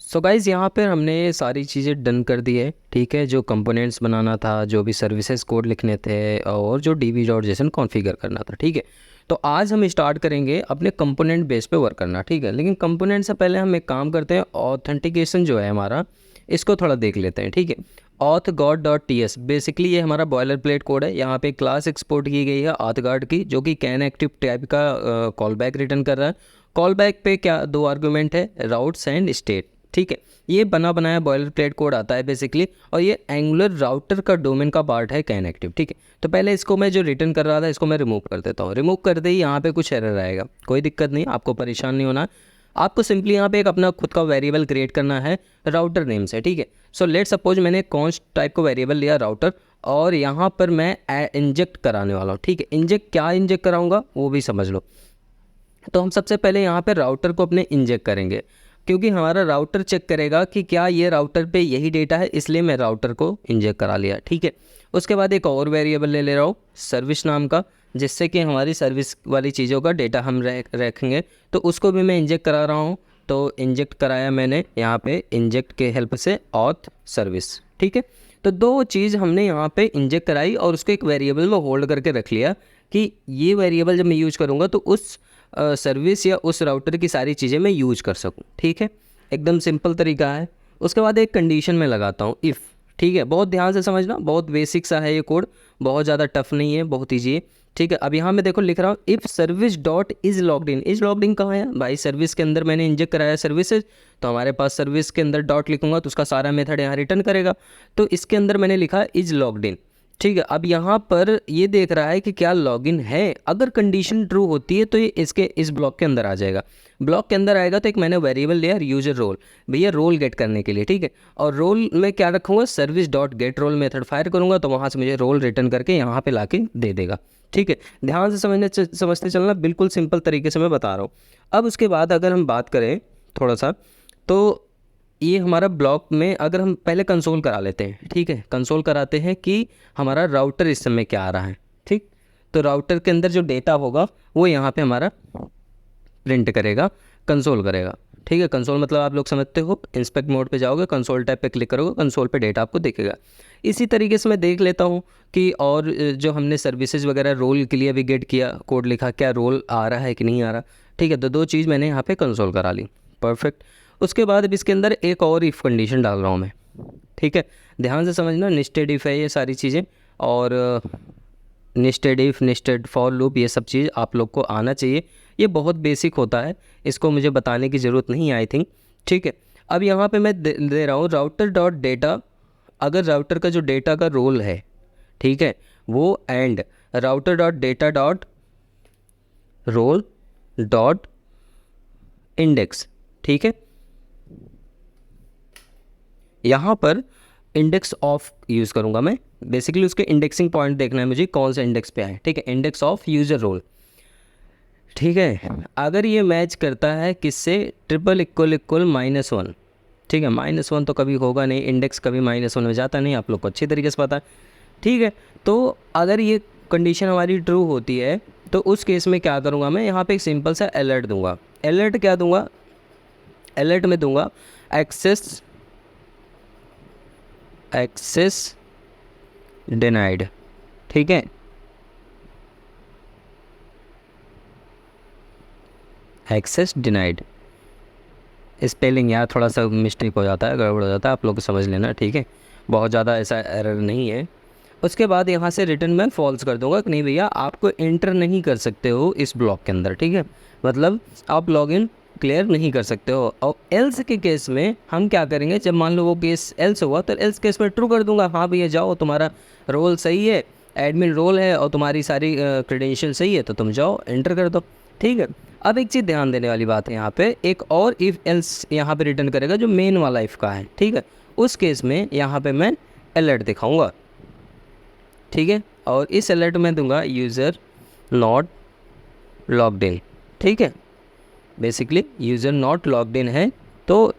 So guys यहाँ पर हमने ये सारी चीज़ें डन कर दी है, ठीक है। जो कंपोनेंट्स बनाना था, जो भी सर्विसेज कोड लिखने थे और जो डीबी डॉट जेसन कॉन्फ़िगर करना था, ठीक है। तो आज हम स्टार्ट करेंगे अपने कंपोनेंट बेस पे वर्क करना, ठीक है। लेकिन कंपोनेंट से पहले हम एक काम करते हैं, ऑथेंटिकेशन जो है हमारा, इसको थोड़ा देख लेते हैं, ठीक है। Auth guard dot T S, basically ये हमारा बॉयलर प्लेट कोड है। यहाँ पे क्लास एक्सपोर्ट की गई है ऑथ गार्ड की, जो कि कैन एक्टिव टाइप का कॉल बैक रिटर्न कर रहा है। कॉल बैक पे क्या दो आर्गूमेंट है, राउट्स एंड स्टेट, ठीक है। ये बना बनाया बॉयलर प्लेट कोड आता है बेसिकली, और ये एंगुलर राउटर का डोमेन का पार्ट है कैन एक्टिव, ठीक है। तो पहले इसको मैं जो रिटर्न कर रहा था इसको मैं रिमूव कर देता हूँ। रिमूव करते ही यहाँ पे कुछ एरर आएगा, कोई दिक्कत नहीं, आपको परेशान नहीं होना। आपको सिंपली यहाँ पे एक अपना खुद का वेरिएबल क्रिएट करना है राउटर नेम से, ठीक है। सो लेट सपोज मैंने कॉन्स्ट टाइप का वेरिएबल लिया राउटर, और यहाँ पर मैं इंजेक्ट कराने वाला हूँ, ठीक है। इंजेक्ट क्या इंजेक्ट कराऊंगा वो भी समझ लो। तो हम सबसे पहले यहाँ पे राउटर को अपने इंजेक्ट करेंगे, क्योंकि हमारा राउटर चेक करेगा कि क्या ये राउटर पे यही डेटा है, इसलिए मैं राउटर को इंजेक्ट करा लिया, ठीक है। उसके बाद एक और वेरिएबल ले रहा हूँ सर्विस नाम का, जिससे कि हमारी सर्विस वाली चीज़ों का डेटा हम रखेंगे, तो उसको भी मैं इंजेक्ट करा रहा हूँ। तो इंजेक्ट कराया मैंने यहाँ पे इंजेक्ट के हेल्प से ऑथ सर्विस, ठीक है। तो दो चीज़ हमने यहाँ पे इंजेक्ट कराई और उसको एक वेरिएबल में होल्ड करके रख लिया कि ये वेरिएबल जब मैं यूज करूँगा तो उस सर्विस या उस राउटर की सारी चीज़ें मैं यूज कर सकूँ, ठीक है। एकदम सिंपल तरीका है। उसके बाद एक कंडीशन में लगाता हूँ इफ़, ठीक है। बहुत ध्यान से समझना, बहुत बेसिक सा है ये कोड, बहुत ज़्यादा टफ नहीं है, बहुत ईजी है, ठीक है। अब यहाँ मैं देखो लिख रहा हूँ if service dot is logged in. Is logged in कहाँ है भाई? सर्विस के अंदर मैंने इंजेक्ट कराया सर्विसेज, तो हमारे पास सर्विस के अंदर डॉट लिखूंगा तो उसका सारा मेथड यहाँ रिटर्न करेगा। तो इसके अंदर मैंने लिखा इज़ लॉग्ड इन, ठीक है। अब यहाँ पर ये देख रहा है कि क्या लॉगिन है। अगर कंडीशन ट्रू होती है तो ये इसके इस ब्लॉक के अंदर आ जाएगा। ब्लॉक के अंदर आएगा तो एक मैंने वेरिएबल लिया यूजर रोल, भैया रोल गेट करने के लिए, ठीक है। और रोल में क्या रखूँगा, service dot get role method fire करूँगा तो वहाँ से मुझे रोल रिटर्न करके यहाँ पे लाके दे देगा, ठीक है। ध्यान से समझते चलना, बिल्कुल सिंपल तरीके से मैं बता रहा हूँ। अब उसके बाद अगर हम बात करें थोड़ा सा, तो ये हमारा ब्लॉक में अगर हम पहले कंसोल करा लेते हैं, ठीक है। कंसोल कराते हैं कि हमारा राउटर इस समय क्या आ रहा है, ठीक। तो राउटर के अंदर जो डेटा होगा वो यहाँ पे हमारा प्रिंट करेगा, कंसोल करेगा, ठीक है। कंसोल मतलब आप लोग समझते हो, इंस्पेक्ट मोड पे जाओगे, कंसोल टैब पे क्लिक करोगे, कंसोल पे डेटा आपको दिखेगा। इसी तरीके से मैं देख लेता हूँ कि और जो हमने सर्विसेज वगैरह रोल के लिए भी गेट किया, कोड लिखा, क्या रोल आ रहा है कि नहीं आ रहा, ठीक है। तो दो चीज़ मैंने यहाँ पे कंसोल करा ली, परफेक्ट। उसके बाद अब इसके अंदर एक और इफ़ कंडीशन डाल रहा हूँ मैं, ठीक है। ध्यान से समझना, नेस्टेड इफ़ है ये सारी चीज़ें, और nested if, nested for loop, ये सब चीज़ आप लोग को आना चाहिए। ये बहुत बेसिक होता है, इसको मुझे बताने की ज़रूरत नहीं आई थिंक, ठीक है। अब यहाँ पे मैं दे रहा हूँ राउटर डॉट डेटा। अगर राउटर का जो डेटा का रोल है, ठीक है, वो and router dot data dot roll dot index, ठीक है। यहाँ पर इंडेक्स ऑफ यूज़ करूँगा मैं, बेसिकली उसके इंडेक्सिंग पॉइंट देखना है मुझे, कौन सा इंडेक्स पे है, ठीक है। इंडेक्स ऑफ यूज़र रोल, ठीक है। अगर ये मैच करता है किससे, ट्रिपल इक्वल इक्वल -1, ठीक है। -1 तो कभी होगा नहीं, इंडेक्स कभी -1 में जाता नहीं, आप लोग को अच्छी तरीके से पता है, ठीक है। तो अगर ये कंडीशन हमारी ट्रू होती है तो उस केस में क्या करूँगा मैं, यहाँ पे एक सिंपल सा अलर्ट दूंगा। अलर्ट क्या दूंगा, अलर्ट में दूंगा एक्सेस डिनाइड, ठीक है। एक्सेस डिनाइड, स्पेलिंग यार थोड़ा सा मिस्टेक हो जाता है, गड़बड़ हो जाता है, आप लोग समझ लेना, ठीक है। बहुत ज़्यादा ऐसा एरर नहीं है। उसके बाद यहाँ से रिटर्न मैं फॉल्स कर दूंगा कि नहीं भैया आपको एंटर नहीं कर सकते हो इस ब्लॉक के अंदर, ठीक है। मतलब आप लॉगिन क्लियर नहीं कर सकते हो। और एल्स के केस में हम क्या करेंगे, जब मान लो वो केस एल्स हुआ तो एल्स केस में ट्रू कर दूंगा, हाँ भैया जाओ, तुम्हारा रोल सही है, एडमिन रोल है और तुम्हारी सारी क्रेडेंशियल सही है, तो तुम जाओ एंटर कर दो, ठीक है। अब एक चीज़ ध्यान देने वाली बात है, यहाँ पे एक और इफ़ एल्स यहाँ पे रिटर्न करेगा जो मेन वाला इफ़ का है, ठीक है। उस केस में यहाँ पे मैं अलर्ट दिखाऊंगा, ठीक है। और इस अलर्ट में दूंगा यूज़र नॉट लॉग्ड इन, ठीक है। बेसिकली यूज़र नॉट लॉग्ड इन है, तो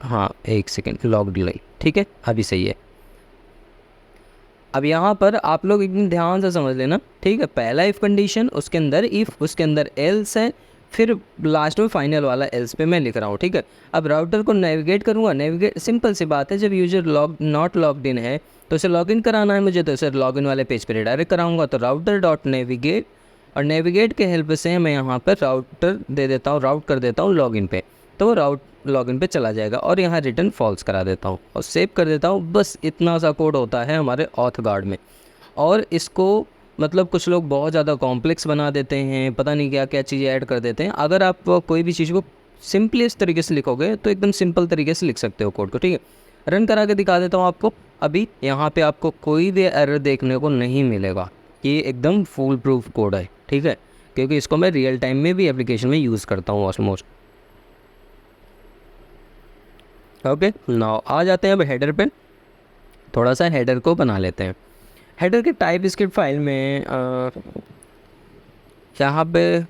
हाँ एक सेकेंड, लॉग्ड इन, ठीक है, अभी सही है। अब यहाँ पर आप लोग एकदम ध्यान से समझ लेना, ठीक है। पहला इफ़ कंडीशन, उसके अंदर इफ़, उसके अंदर एल्स है, फिर लास्ट में फाइनल वाला एल्स पे मैं लिख रहा हूँ, ठीक है। अब राउटर को नेविगेट करूँगा, नेविगेट सिंपल सी बात है, जब यूजर नॉट लॉग्ड इन है तो उसे लॉगिन कराना है मुझे, तो उसे लॉगिन वाले पेज पे रिडायरेक्ट कराऊंगा। तो राउटर डॉट नेविगेट, और नेविगेट के हेल्प से मैं यहाँ पर राउटर दे देता हूँ, राउट कर देता हूँ लॉगिन पे, तो वो लॉगिन पे चला जाएगा और यहाँ रिटर्न फॉल्स करा देता हूँ और सेव कर देता हूँ। बस इतना सा कोड होता है हमारे ऑथ गार्ड में। और इसको मतलब कुछ लोग बहुत ज़्यादा कॉम्प्लेक्स बना देते हैं, पता नहीं क्या क्या चीज़ें ऐड कर देते हैं। अगर आप कोई भी चीज़ को सिंपली इस तरीके से लिखोगे तो एकदम सिंपल तरीके से लिख सकते हो कोड को, ठीक है। रन करा के दिखा देता हूँ आपको। अभी यहाँ पे आपको कोई भी एरर देखने को नहीं मिलेगा, ये एकदम फुल प्रूफ कोड है, ठीक है, क्योंकि इसको मैं रियल टाइम में भी एप्लीकेशन में यूज़ करता हूँ ऑलमोस्ट। ओके, नाउ आ जाते हैं अब हेडर पे। थोड़ा सा हेडर को बना लेते हैं। हेडर के टाइप स्क्रिप्ट फाइल में यहाँ पे,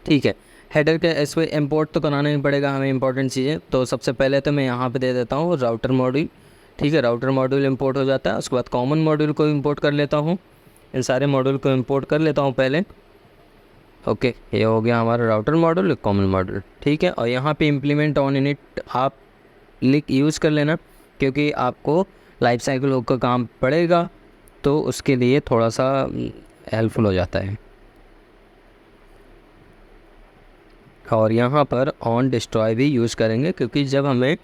ठीक है, हेडर के इस पर इम्पोर्ट तो कराना ही पड़ेगा हमें इंपॉर्टेंट चीज़ें। तो सबसे पहले तो मैं यहाँ पे दे देता हूँ राउटर मॉड्यूल, ठीक है। राउटर मॉड्यूल इंपोर्ट हो जाता है, उसके बाद कॉमन मॉड्यूल को इंपोर्ट कर लेता हूँ। इन सारे मॉड्यूल को इंपोर्ट कर लेता हूँ पहले। ओके, ये हो गया हमारा राउटर मॉड्यूल, कॉमन मॉड्यूल, ठीक है। और यहाँ पे इम्प्लीमेंट ऑन इनिट आप लिख यूज़ कर लेना, क्योंकि आपको लाइफ साइकिल का काम पड़ेगा, तो उसके लिए थोड़ा सा हेल्पफुल हो जाता है। और यहाँ पर ऑन डिस्ट्रॉय भी यूज़ करेंगे, क्योंकि जब हमें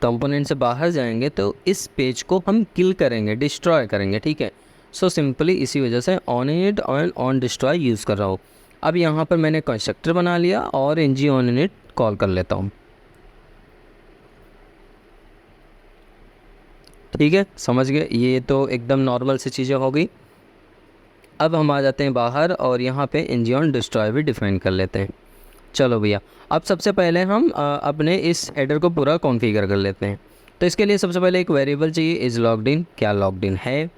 कंपोनेंट से बाहर जाएंगे तो इस पेज को हम किल करेंगे, डिस्ट्रॉय करेंगे, ठीक है। सो सिंपली इसी वजह से ऑन इनिट और ऑन डिस्ट्रॉय यूज़ कर रहा हूँ। अब यहाँ पर मैंने कंस्ट्रक्टर बना लिया और ng ऑन इनिट कॉल कर लेता हूँ, ठीक है, समझ गए। ये तो एकदम नॉर्मल सी चीज़ें हो गई। अब हम आ जाते हैं बाहर और यहाँ पे ng ऑन डिस्ट्रॉय भी डिफाइन कर लेते हैं। चलो भैया, अब सबसे पहले हम अपने इस हेडर को पूरा कॉन्फ़िगर कर लेते हैं। तो इसके लिए सबसे पहले एक वेरिएबल चाहिए, इज़ लॉग्ड इन। क्या लॉग्ड इन है?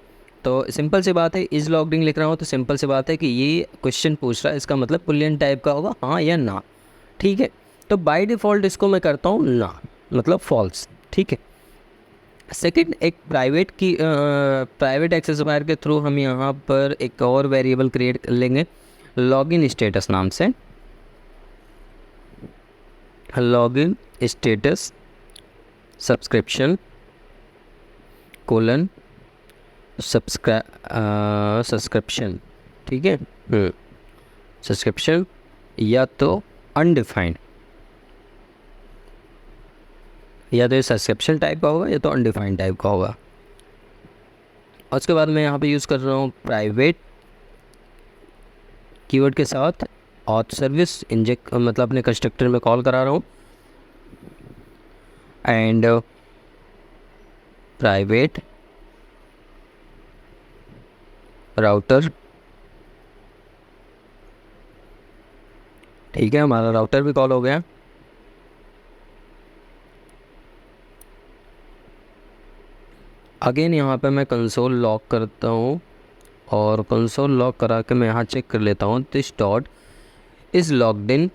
तो सिंपल सी बात है, इज़ लॉग्ड इन लिख रहा हूँ तो सिंपल सी बात है कि ये क्वेश्चन पूछ रहा है, इसका मतलब बुलियन टाइप का होगा, हाँ या ना, ठीक है। तो बाय डिफ़ॉल्ट इसको मैं करता हूँ ना, मतलब फॉल्स, ठीक है। सेकंड, एक प्राइवेट एक्सेसफायर के थ्रू हम यहाँ पर एक और वेरिएबल क्रिएट कर लेंगे लॉगिन स्टेटस नाम से। Login status subscription colon subscription, ठीक है, सब्सक्रिप्शन या तो अनडिफाइंड, या तो ये सब्सक्रिप्शन टाइप का होगा या तो अनडिफाइंड टाइप का होगा। और उसके बाद मैं यहाँ पे यूज़ कर रहा हूँ प्राइवेट कीवर्ड के साथ ऑथ सर्विस इंजेक्ट, मतलब अपने कंस्ट्रक्टर में कॉल करा रहा हूँ, एंड प्राइवेट राउटर, ठीक है, हमारा राउटर भी कॉल हो गया। अगेन यहाँ पे मैं कंसोल लॉक करता हूँ और कंसोल लॉक करा के मैं यहाँ चेक कर लेता हूँ this dot is logged in,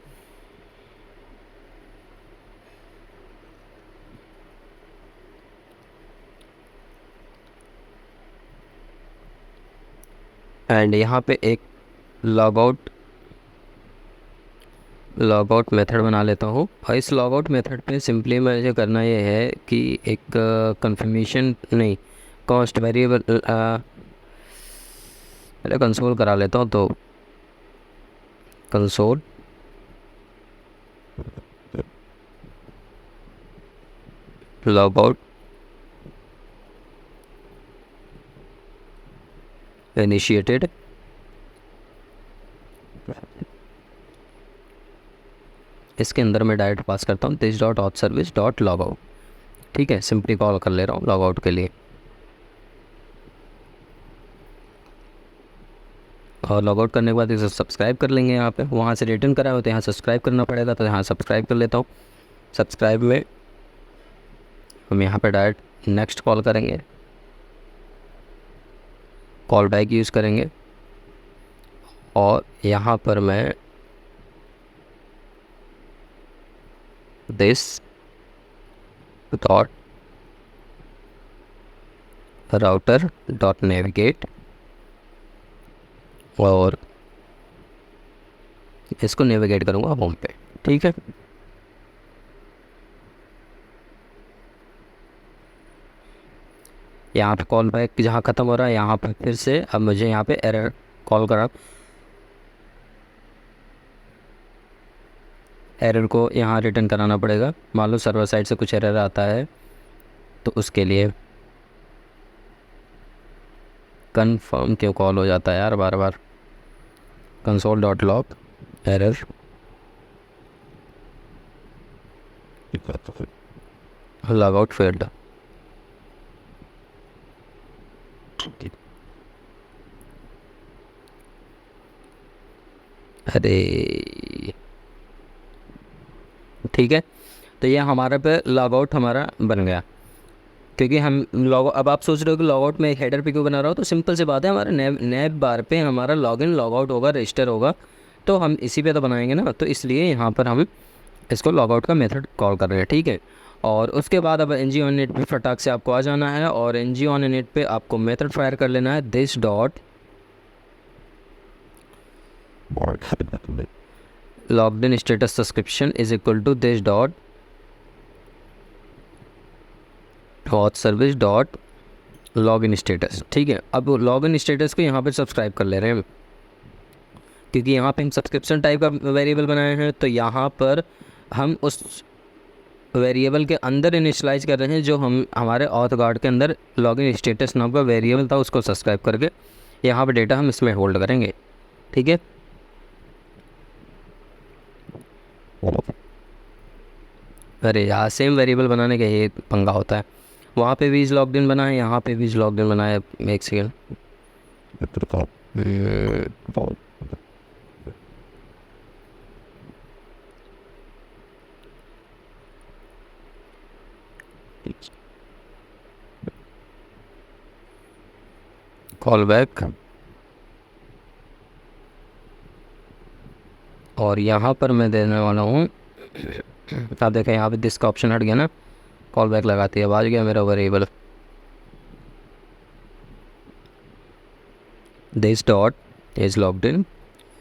and यहाँ पे एक लॉगआउट मेथड बना लेता हूँ। और इस लॉगआउट मेथड पे सिंपली मुझे करना ये है कि एक कंफर्मेशन नहीं, कॉस्ट वेरिएबल पहले कंसोल करा लेता हूँ। तो कंसोल लॉगआउट इनिशिएटेड, इसके अंदर मैं डायरेक्ट पास करता हूँ this dot auth service dot log out, ठीक है, सिंपली कॉल कर ले रहा हूँ लॉग आउट के लिए। और लॉग आउट करने के बाद इसे सब्सक्राइब कर लेंगे, यहाँ पे वहाँ से रिटर्न करा हो तो यहाँ सब्सक्राइब करना पड़ेगा, तो यहाँ सब्सक्राइब कर लेता हूँ। सब्सक्राइब में हम यहाँ पे डायरेक्ट नेक्स्ट कॉल करेंगे, कॉल बैक यूज़ करेंगे, और यहाँ पर मैं this dot router dot navigate और इसको नेविगेट करूँगा होम पे, ठीक है। यहाँ पे कॉल बैक जहाँ ख़त्म हो रहा है यहाँ पर फिर से अब मुझे यहाँ पे एरर कॉल करा, एरर को यहाँ रिटर्न कराना पड़ेगा। मान लो सर्वर साइड से कुछ एरर आता है तो उसके लिए कन्फर्म क्यों कॉल हो जाता है यार बार बार, console.log error log out failed. अरे ठीक है, तो ये हमारे पे लॉग आउट हमारा बन गया, क्योंकि हम लॉग, अब आप सोच रहे हो कि लॉग आउट में एक हेडर पे क्यों बना रहा हो, तो सिंपल सी बात है, हमारे नैब बार पे हमारा लॉगिन लॉग आउट होगा, रजिस्टर होगा, तो हम इसी पे तो बनाएंगे ना, तो इसलिए यहाँ पर हम इसको लॉग आउट का मेथड कॉल कर रहे हैं, ठीक है। और उसके बाद अब ng on init पे फटाक से आपको आ जाना है और ng on init पे आपको मेथड फायर कर लेना है this dot logged in status subscription is equal to this dot watch service dot log in status, ठीक है। अब लॉग इन स्टेटस को यहाँ पर सब्सक्राइब कर ले रहे हैं, क्योंकि यहाँ पे हम सब्सक्रिप्शन टाइप का वेरिएबल बनाए हैं, तो यहाँ पर हम उस वेरिएबल के अंदर इनिशियलाइज कर रहे हैं जो हम हमारे ऑथ गार्ड के अंदर लॉगिन स्टेटस नाम का वेरिएबल था, उसको सब्सक्राइब करके यहाँ पे डेटा हम इसमें होल्ड करेंगे, ठीक है। अरे यार सेम वेरिएबल बनाने का ये पंगा होता है, वहाँ पे भी इज लॉग्ड इन बना है, यहाँ पे भी इज लॉग्ड इन बना है। एक सेकेंड, कॉल बैक, और यहाँ पर मैं देने वाला हूँ, आप देखें यहाँ पे दिस का ऑप्शन हट गया ना, कॉल बैक लगाती है, अब आ गया मेरा variable this dot is logged in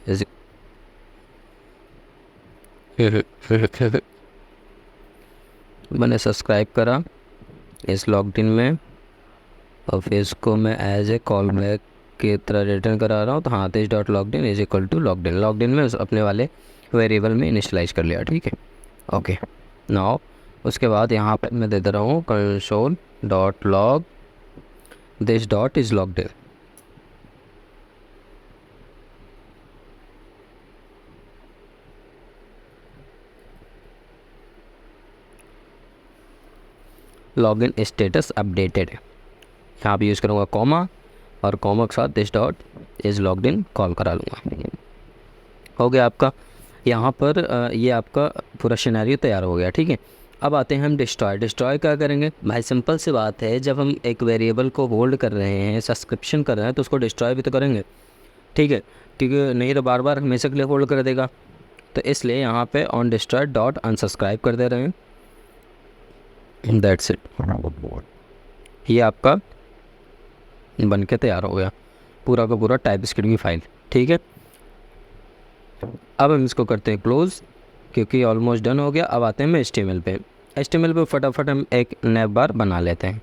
is मैंने सब्सक्राइब करा इस लॉग्ड इन में, और फिर इसको मैं एज ए कॉल बैक की तरह रिटर्न करा रहा हूँ, तो हाँ this dot logged in is equal to logged in में अपने वाले वेरिएबल में इनिशियलाइज कर लिया, ठीक है। ओके नाउ उसके बाद यहाँ पर मैं दे दे रहा हूँ console dot log this dot is logged in, login status updated, यहाँ पे यूज़ करूँगा कॉमा, और कॉमा के साथ this dot is logged in call करा लूँगा। हो गया आपका, यहाँ पर ये आपका पूरा सिनेरियो तैयार हो गया, ठीक है। अब आते हैं हम डिस्ट्रॉय क्या करेंगे भाई, सिंपल सी बात है, जब हम एक वेरिएबल को होल्ड कर रहे हैं, सब्सक्रिप्शन कर रहे हैं, तो उसको डिस्ट्रॉय भी तो करेंगे, ठीक है, क्योंकि नहीं तो बार बार हमेशा के लिए होल्ड कर देगा, तो इसलिए यहाँ पे ऑन डिस्ट्रॉय डॉट अनसब्सक्राइब कर दे रहे हैं, दैट्स इट। ये आपका बन के तैयार हो गया पूरा का पूरा टाइपस्क्रिप्ट की फाइल, ठीक है। अब हम इसको करते हैं क्लोज़, क्योंकि ऑलमोस्ट डन हो गया। अब आते हैं मैं HTML पे, HTML पे फटाफट हम एक नैब बार बना लेते हैं,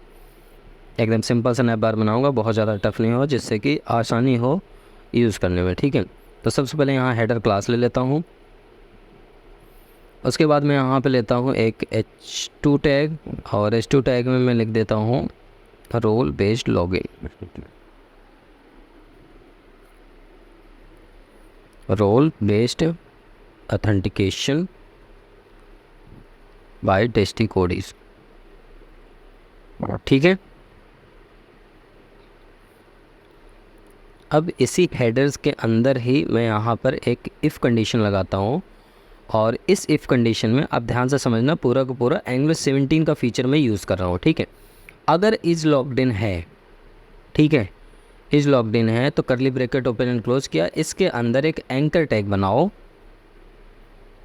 एकदम सिंपल सा नैब बार बनाऊंगा, बहुत ज़्यादा टफ नहीं हो, जिससे कि आसानी हो यूज़ करने में, ठीक है। तो सबसे पहले यहाँ हेडर क्लास ले लेता हूँ, उसके बाद मैं यहाँ पे लेता हूँ एक h2 टैग, और h2 टैग में मैं लिख देता हूँ role based login, role based authentication by Testy Codeiz, ठीक है। अब इसी हेडर्स के अंदर ही मैं यहाँ पर एक इफ़ कंडीशन लगाता हूँ, और इस इफ़ कंडीशन में आप ध्यान से समझना, पूरा का पूरा एंगुलर 17 का फीचर मैं यूज़ कर रहा हूँ, ठीक है। अगर इज़ लॉग्ड इन है, ठीक है, इज़ लॉग्ड इन है, तो करली ब्रैकेट ओपन एंड क्लोज किया, इसके अंदर एक एंकर टैग बनाओ,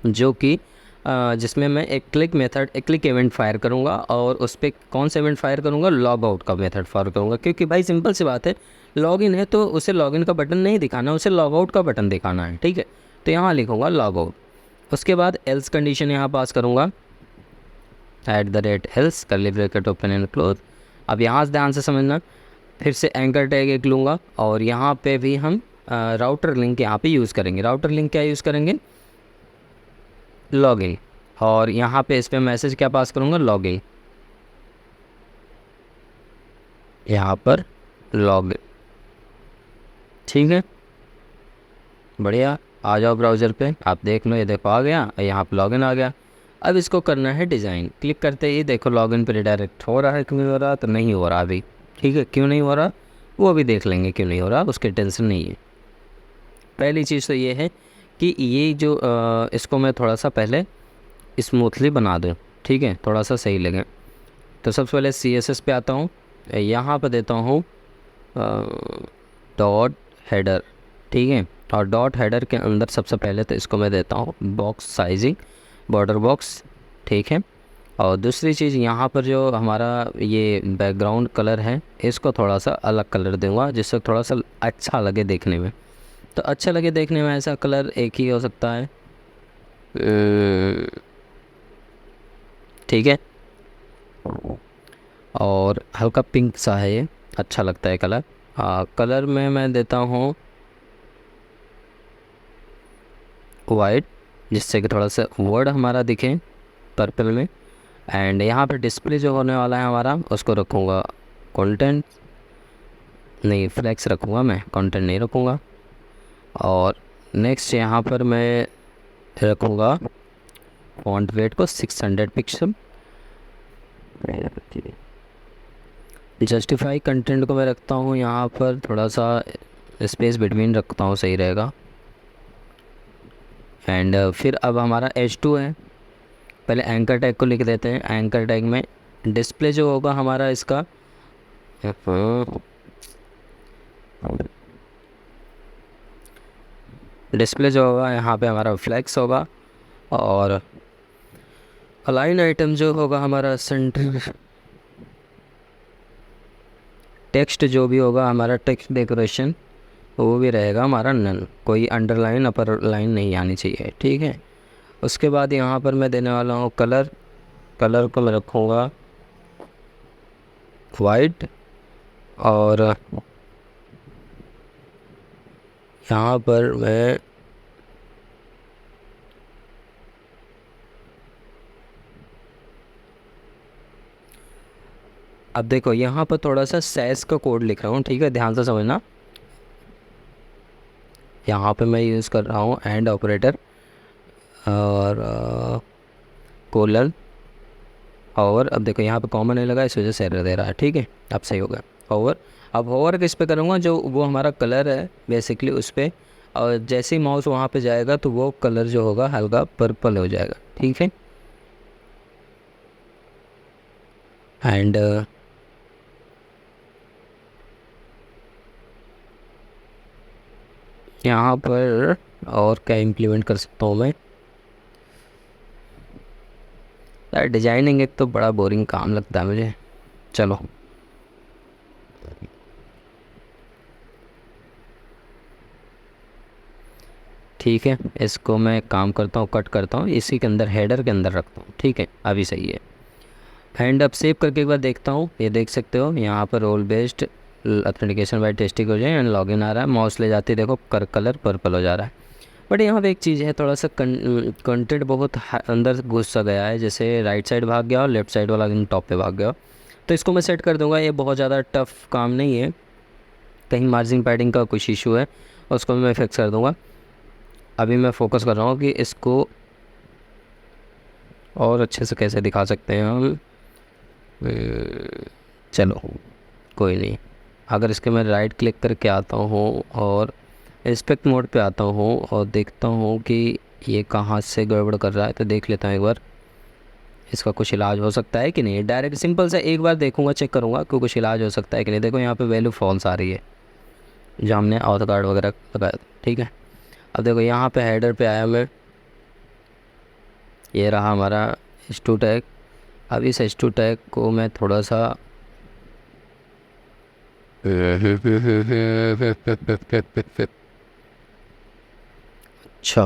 जो कि जिसमें मैं एक क्लिक मेथड, एक क्लिक इवेंट फायर करूँगा, और उस पर कौन सा इवेंट फायर करूँगा, लॉग आउट का मेथड फायर करूँगा, क्योंकि भाई सिंपल सी बात है, लॉग इन है तो उसे लॉग इन का बटन नहीं दिखाना, उसे लॉग आउट का बटन दिखाना है, ठीक है। तो यहाँ लिखूँगा लॉग आउट। उसके बाद एल्स कंडीशन यहाँ पास करूँगा, @else curly bracket open and close. अब यहाँ से ध्यान से समझना, फिर से एंकर टैग एक लूँगा और यहाँ पे भी हम राउटर लिंक यहाँ पे यूज़ करेंगे। राउटर लिंक क्या यूज़ करेंगे, लॉगिन, और यहाँ पे इस पर मैसेज क्या पास करूँगा, लॉगिन, यहाँ पर लॉगिन। ठीक है, बढ़िया। आ जाओ ब्राउज़र पे, आप देख लो, ये देखो आ गया, यहाँ पे लॉगिन आ गया। अब इसको करना है डिज़ाइन। क्लिक करते ही देखो लॉगिन पे रिडायरेक्ट हो रहा है, क्यों नहीं हो रहा, तो नहीं हो रहा अभी। ठीक है, क्यों नहीं हो रहा वो अभी देख लेंगे, क्यों नहीं हो रहा उसकी टेंशन नहीं है। पहली चीज़ तो ये है कि ये जो इसको मैं थोड़ा सा पहले स्मूथली बना दूँ, ठीक है, थोड़ा सा सही लगे। तो सबसे पहले CSS पे आता हूँ, यहाँ पर देता हूँ डॉट हेडर, ठीक है, और डॉट हेडर के अंदर सबसे पहले तो इसको मैं देता हूँ बॉक्स साइजिंग, बॉर्डर बॉक्स, ठीक है। और दूसरी चीज़ यहाँ पर जो हमारा ये बैकग्राउंड कलर है, इसको थोड़ा सा अलग कलर दूंगा जिससे थोड़ा सा अच्छा लगे देखने में। तो अच्छा लगे देखने में ऐसा कलर एक ही हो सकता है, ठीक है, और हल्का पिंक सा है, ये अच्छा लगता है कलर। कलर में मैं देता हूँ वाइट, जिससे कि थोड़ा सा वर्ड हमारा दिखे पर्पल में। एंड यहाँ पर डिस्प्ले जो होने वाला है हमारा, उसको रखूँगा कंटेंट, नहीं फ्लेक्स रखूँगा मैं, कंटेंट नहीं रखूँगा। और नेक्स्ट यहाँ पर मैं रखूँगा फॉन्ट वेट को 600 पिक्सल। जस्टिफाई कंटेंट को मैं रखता हूँ यहाँ पर थोड़ा सा स्पेस बिटवीन रखता हूँ, सही रहेगा। एंड फिर अब हमारा H2 है, पहले एंकर टैग को लिख देते हैं। एंकर टैग में डिस्प्ले जो होगा हमारा इसका, डिस्प्ले जो होगा यहाँ पे हमारा फ्लैक्स होगा, और अलाइन आइटम जो होगा हमारा सेंटर, टेक्स्ट जो भी होगा हमारा टेक्स्ट डेकोरेशन वो भी रहेगा हमारा नन, कोई अंडरलाइन अपर लाइन नहीं आनी चाहिए, ठीक है। उसके बाद यहाँ पर मैं देने वाला हूँ कलर, कलर को मैं रखूँगा वाइट, और यहाँ पर मैं अब देखो यहाँ पर थोड़ा सा सैस का कोड लिख रहा हूँ, ठीक है, ध्यान से समझना। यहाँ पे मैं यूज़ कर रहा हूँ एंड ऑपरेटर और कोलन, और अब देखो यहाँ पे कॉमन नहीं लगा, इस वजह से एरर दे रहा है, ठीक है, अब सही होगा। ओवर, अब होवर किस पे करूँगा, जो वो हमारा कलर है बेसिकली उस पर, और जैसे ही माउस वहाँ पे जाएगा तो वो कलर जो होगा हल्का पर्पल हो जाएगा, ठीक है। एंड यहाँ पर और क्या इम्प्लीमेंट कर सकता हूँ मैं, यार डिजाइनिंग एक तो बड़ा बोरिंग काम लगता है मुझे। चलो ठीक है, इसको मैं काम करता हूँ, कट करता हूँ, इसी के अंदर हेडर के अंदर रखता हूँ, ठीक है, अभी सही है। हैंड अब सेव करके एक बार देखता हूँ, ये देख सकते हो यहाँ पर role based authentication by testing हो जाए एंड लॉगिन आ रहा है, माउस ले जाते देखो कलर पर्पल हो जा रहा है। बट यहाँ पे एक चीज़ है, थोड़ा सा कंटेंट बहुत अंदर घुस सा गया है, जैसे राइट साइड भाग गया और लेफ्ट साइड वाला टॉप पे भाग गया, तो इसको मैं सेट कर दूंगा। ये बहुत ज़्यादा टफ काम नहीं है, कहीं मार्जिन पैडिंग का कुछ इशू है उसको मैं फिक्स कर दूंगा। अभी मैं फोकस कर रहा हूँ कि इसको और अच्छे से कैसे दिखा सकते हैं हम। चलो कोई नहीं, अगर इसके मैं राइट क्लिक करके आता हूँ और इंस्पेक्ट मोड पे आता हूँ और देखता हूँ कि ये कहाँ से गड़बड़ कर रहा है, तो देख लेता हूँ एक बार इसका कुछ इलाज हो सकता है कि नहीं। डायरेक्ट सिंपल से एक बार देखूंगा, चेक करूँगा कि कुछ इलाज हो सकता है कि नहीं। देखो यहाँ पे वैल्यू फॉल्स आ रही है जो हमने ऑथ गार्ड वगैरह लगाया था, ठीक है। अब देखो यहाँ पे हेडर पे आया मैं, ये रहा हमारा H2 टैग। अब इस H2 टैग को मैं थोड़ा सा अच्छा,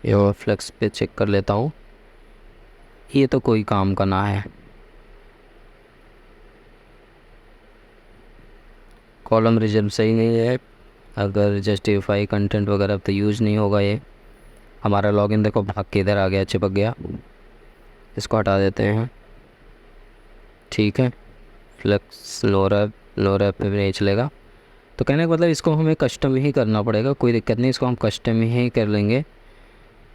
ये मैं फ्लेक्स पे चेक कर लेता हूँ। ये तो कोई काम का ना है। कॉलम रिजल्ट सही नहीं है। अगर जस्टिफाई कंटेंट वगैरह तो यूज़ नहीं होगा ये। हमारा लॉगिन देखो भाग के इधर आ गया, चिपक गया। इसको हटा देते हैं। ठीक है, फ्लेक्स लोअर पे भी नहीं चलेगा। तो कहने का मतलब इसको हमें कस्टम ही करना पड़ेगा, कोई दिक्कत नहीं, इसको हम कस्टम ही कर लेंगे।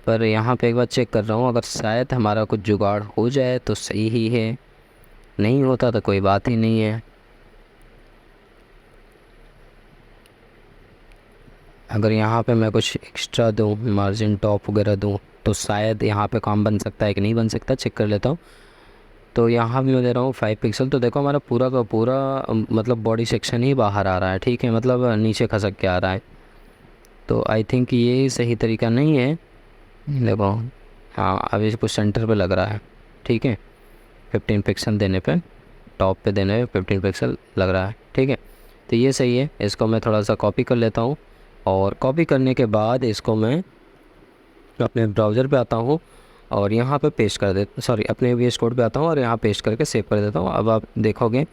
पर यहाँ पे एक बार चेक कर रहा हूँ, अगर शायद हमारा कुछ जुगाड़ हो जाए तो सही ही है, नहीं होता तो कोई बात ही नहीं है। अगर यहाँ पे मैं कुछ एक्स्ट्रा दूँ, मार्जिन टॉप वगैरह दूँ, तो शायद यहाँ पे काम बन सकता है कि नहीं बन सकता, चेक कर लेता हूँ। तो यहाँ भी मैं दे रहा हूँ 5 पिक्सल। तो देखो हमारा पूरा का पूरा मतलब बॉडी सेक्शन ही बाहर आ रहा है। ठीक है, मतलब नीचे खसक के आ रहा है। तो आई थिंक ये सही तरीका नहीं है। देखो, हाँ अभी इसको सेंटर पे लग रहा है। ठीक है, 15 पिक्सल देने पे, टॉप पे देने पे 15 पिक्सल लग रहा है। ठीक है, तो ये सही है। इसको मैं थोड़ा सा कॉपी कर लेता हूँ, और कॉपी करने के बाद इसको मैं अपने ब्राउज़र पे आता हूँ और यहाँ पे पेस्ट कर दे, सॉरी अपने वीएस कोड पे आता हूँ और यहाँ पेस्ट करके सेव कर देता हूँ। अब आप देखोगे,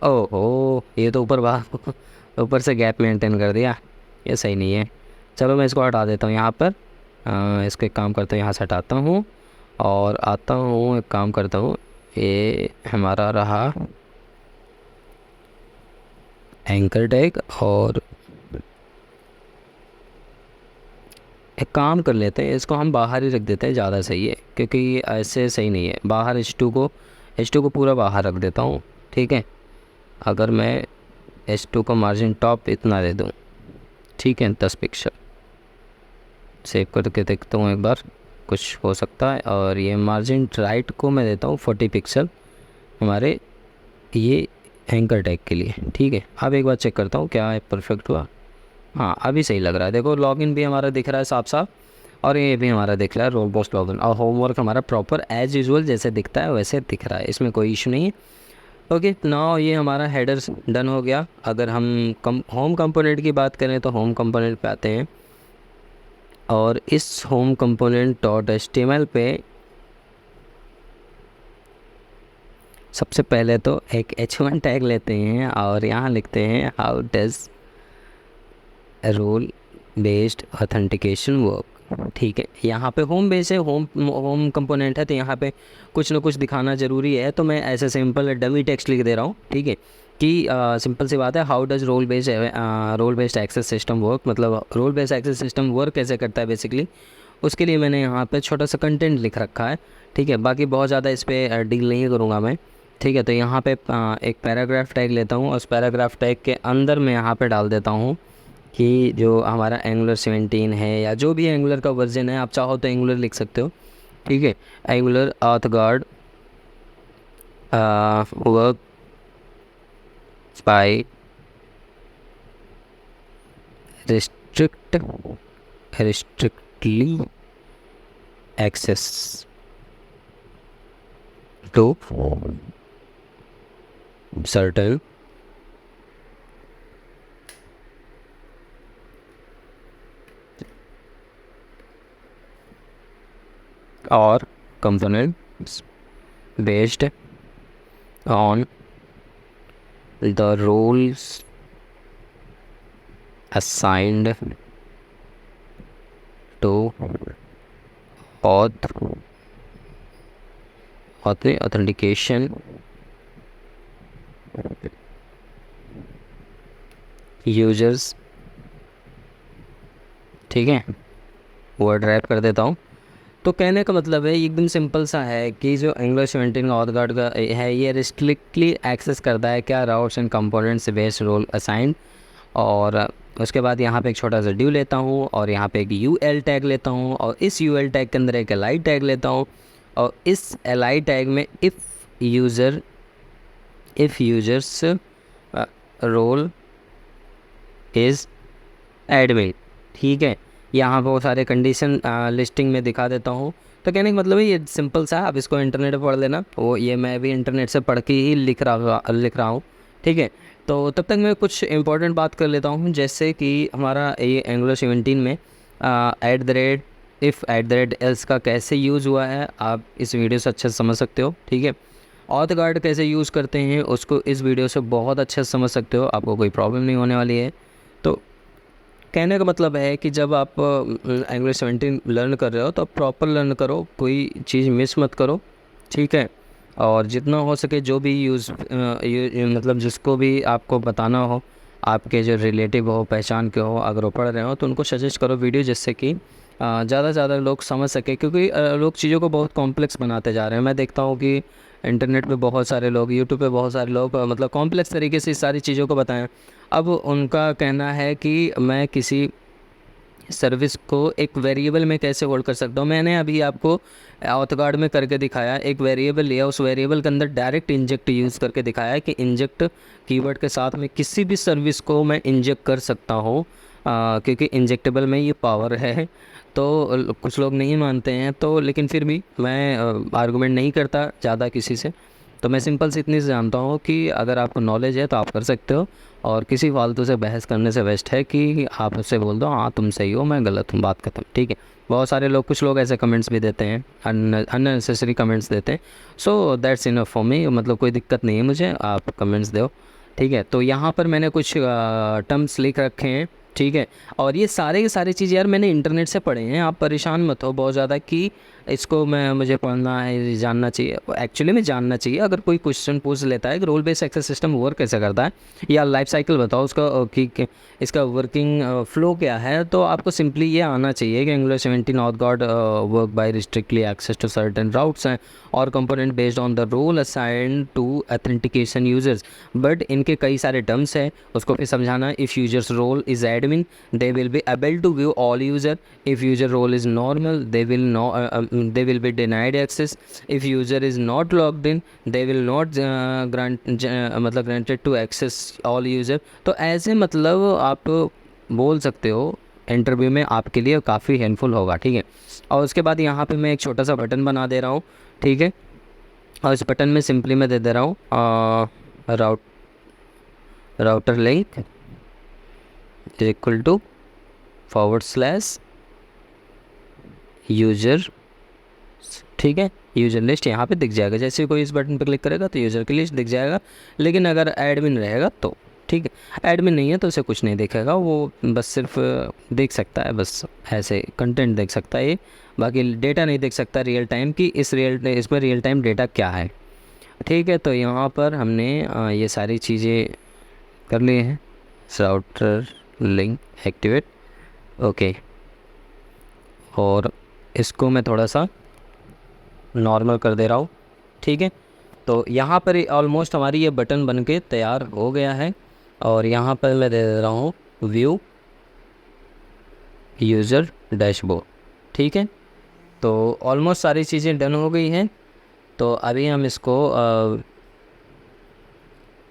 ओहो ये तो ऊपर बाहर ऊपर से गैप मेंटेन कर दिया, ये सही नहीं है। चलो मैं इसको हटा देता हूँ यहाँ पर। इसको एक काम करता हूँ, यहाँ से हटाता हूँ और आता हूँ, एक काम करता हूँ, ये हमारा रहा एंकर टैग। और एक काम कर लेते हैं, इसको हम बाहर ही रख देते हैं, ज़्यादा सही है, क्योंकि ऐसे सही नहीं है। बाहर H2 को पूरा बाहर रख देता हूँ। ठीक है, अगर मैं H2 का मार्जिन टॉप इतना दे दूँ, ठीक है 10 पिक्सल, सेव करके देखता हूँ एक बार, कुछ हो सकता है। और ये मार्जिन राइट को मैं देता हूँ 40 पिक्सल हमारे ये एंकर टैग के लिए। ठीक है, अब एक बार चेक करता हूँ क्या परफेक्ट हुआ। हाँ अभी सही लग रहा है। देखो लॉगिन भी हमारा दिख रहा है साफ साफ, और ये भी हमारा दिख रहा है रोल पोस्ट लॉगिन, और होमवर्क हमारा प्रॉपर एज यूजुअल जैसे दिखता है वैसे दिख रहा है, इसमें कोई इशू नहीं है। ओके, नाउ ये हमारा हेडर डन हो गया। अगर हम होम कंपोनेंट की बात करें तो होम कंपोनेंट पे आते हैं, और इस होम कंपोनेंट डॉट HTML पे सबसे पहले तो एक H1 टैग लेते हैं और यहाँ लिखते हैं how does role based authentication work. ठीक है, यहाँ पे होम बेस है, होम कंपोनेंट है, तो यहाँ पे कुछ ना कुछ दिखाना ज़रूरी है। तो मैं ऐसे सिंपल डमी टेक्स्ट लिख दे रहा हूँ। ठीक है, कि सिंपल सी बात है, how does role based access system work, मतलब role based access system work कैसे करता है बेसिकली, उसके लिए मैंने यहाँ पे छोटा सा कंटेंट लिख रखा है। ठीक है, बाकी बहुत ज़्यादा इस पर डील नहीं करूँगा मैं। ठीक है, तो यहाँ पे एक पैराग्राफ टैग लेता हूँ, और उस पैराग्राफ टैग के अंदर मैं यहाँ पे डाल देता हूँ कि जो हमारा एंगुलर 17 है, या जो भी एंगुलर का वर्जन है, आप चाहो तो एंगुलर लिख सकते हो। ठीक है, Angular auth guard work by restrictly access to certain or components based on the roles assigned to authentication users। ठीक है, वर्ड रैप कर देता हूँ। तो कहने का मतलब है एकदम सिंपल सा है कि जो एंगुलर 17 का ऑथ गार्ड का है, ये रिस्ट्रिक्टली एक्सेस करता है क्या, routes and components based role assigned. और उसके बाद यहाँ पे एक छोटा सा ड्यू लेता हूँ, और यहाँ पे एक UL टैग लेता हूँ, और इस UL टैग के अंदर एक LI टैग लेता हूँ, और इस LI टैग में if users role is admin. ठीक है, यहाँ बहुत सारे कंडीशन लिस्टिंग में दिखा देता हूँ। तो कहने का मतलब है ये सिंपल सा है, आप इसको इंटरनेट पर पढ़ लेना, वो ये मैं भी इंटरनेट से पढ़ के ही लिख रहा हूँ। ठीक है, तो तब तक मैं कुछ इंपॉर्टेंट बात कर लेता हूँ, जैसे कि हमारा ये एंगुलर 17 में at the rate if at the rate else का कैसे यूज़ हुआ है आप इस वीडियो से अच्छे से समझ सकते हो, ठीक है। ऑथ गार्ड कैसे यूज़ करते हैं उसको इस वीडियो से बहुत अच्छे से समझ सकते हो, आपको कोई प्रॉब्लम नहीं होने वाली है। तो कहने का मतलब है कि जब आप इंग्लिश 17 लर्न कर रहे हो तो प्रॉपर लर्न करो, कोई चीज़ मिस मत करो, ठीक है। और जितना हो सके जो भी मतलब जिसको भी आपको बताना हो, आपके जो रिलेटिव हो, पहचान के हो, अगर वो पढ़ रहे हो तो उनको सजेस्ट करो वीडियो, जिससे कि ज़्यादा से ज़्यादा लोग समझ सके, क्योंकि लोग चीज़ों को बहुत कॉम्प्लेक्स बनाते जा रहे हैं। मैं देखता हूँ कि इंटरनेट पे बहुत सारे लोग, यूट्यूब पे बहुत सारे लोग मतलब कॉम्प्लेक्स तरीके से इस सारी चीज़ों को बताएं। अब उनका कहना है कि मैं किसी सर्विस को एक वेरिएबल में कैसे होल्ड कर सकता हूँ। मैंने अभी आपको ऑथगार्ड में करके दिखाया, एक वेरिएबल लिया, उस वेरिएबल के अंदर डायरेक्ट इंजेक्ट यूज़ करके दिखाया कि इंजेक्ट कीवर्ड के साथ में किसी भी सर्विस को मैं इंजेक्ट कर सकता हूँ, क्योंकि इंजेक्टेबल में ये पावर है। तो कुछ लोग नहीं मानते हैं, तो लेकिन फिर भी मैं आर्गूमेंट नहीं करता ज़्यादा किसी से। तो मैं सिंपल से इतनी से जानता हूँ कि अगर आपको नॉलेज है तो आप कर सकते हो, और किसी फालतू से बहस करने से बेस्ट है कि आप उससे बोल दो हाँ तुम सही हो मैं गलत हूँ, बात खत्म, ठीक है। बहुत सारे लोग, कुछ लोग ऐसे कमेंट्स भी देते हैं, अननेसेसरी कमेंट्स देते हैं। So that's enough for me, मतलब कोई दिक्कत नहीं है मुझे, आप कमेंट्स दो, ठीक है। तो यहाँ पर मैंने कुछ टर्म्स लिख रखे हैं, ठीक है। और ये सारे के सारे चीज़ यार मैंने इंटरनेट से पढ़े हैं, आप परेशान मत हो बहुत ज़्यादा कि इसको मुझे पढ़ना है, जानना चाहिए। एक्चुअली में जानना चाहिए। अगर कोई क्वेश्चन पूछ लेता है कि role based access system work कैसे करता है, या लाइफ साइकिल बताओ उसका, कि इसका वर्किंग फ्लो क्या है, तो आपको सिंपली ये आना चाहिए कि Angular 17 auth guard work by restrictly access to certain routes हैं और component based on the role assign to authentication users. But इनके कई सारे टर्म्स हैं, उसको फिर समझाना। If users role is admin they will be able to view all user. If user role is normal, they will be denied access. If user is not logged in, they will not मतलब granted to access all user. तो ऐसे मतलब आप बोल सकते हो interview में, आपके लिए काफ़ी हेल्पफुल होगा, ठीक है। और उसके बाद यहाँ पे मैं एक छोटा सा बटन बना दे रहा हूँ, ठीक है। और इस बटन में सिंपली मैं दे दे रहा हूँ router link equal to / user, ठीक है। यूज़र लिस्ट यहाँ पे दिख जाएगा, जैसे कोई इस बटन पर क्लिक करेगा तो यूज़र की लिस्ट दिख जाएगा। लेकिन अगर एडमिन रहेगा तो, ठीक है, एडमिन नहीं है तो उसे कुछ नहीं दिखेगा, वो बस सिर्फ देख सकता है, बस ऐसे कंटेंट देख सकता है ये, बाकी डेटा नहीं देख सकता रियल टाइम की इसमें रियल टाइम डेटा क्या है, ठीक है। तो यहाँ पर हमने ये सारी चीज़ें कर ली हैं। Router link activate, okay. और इसको मैं थोड़ा सा नॉर्मल कर दे रहा हूँ, ठीक है। तो यहाँ पर ऑलमोस्ट हमारी ये बटन बन के तैयार हो गया है। और यहाँ पर मैं दे दे रहा हूँ व्यू यूज़र डैशबोर्ड, ठीक है। तो ऑलमोस्ट सारी चीज़ें डन हो गई हैं। तो अभी हम इसको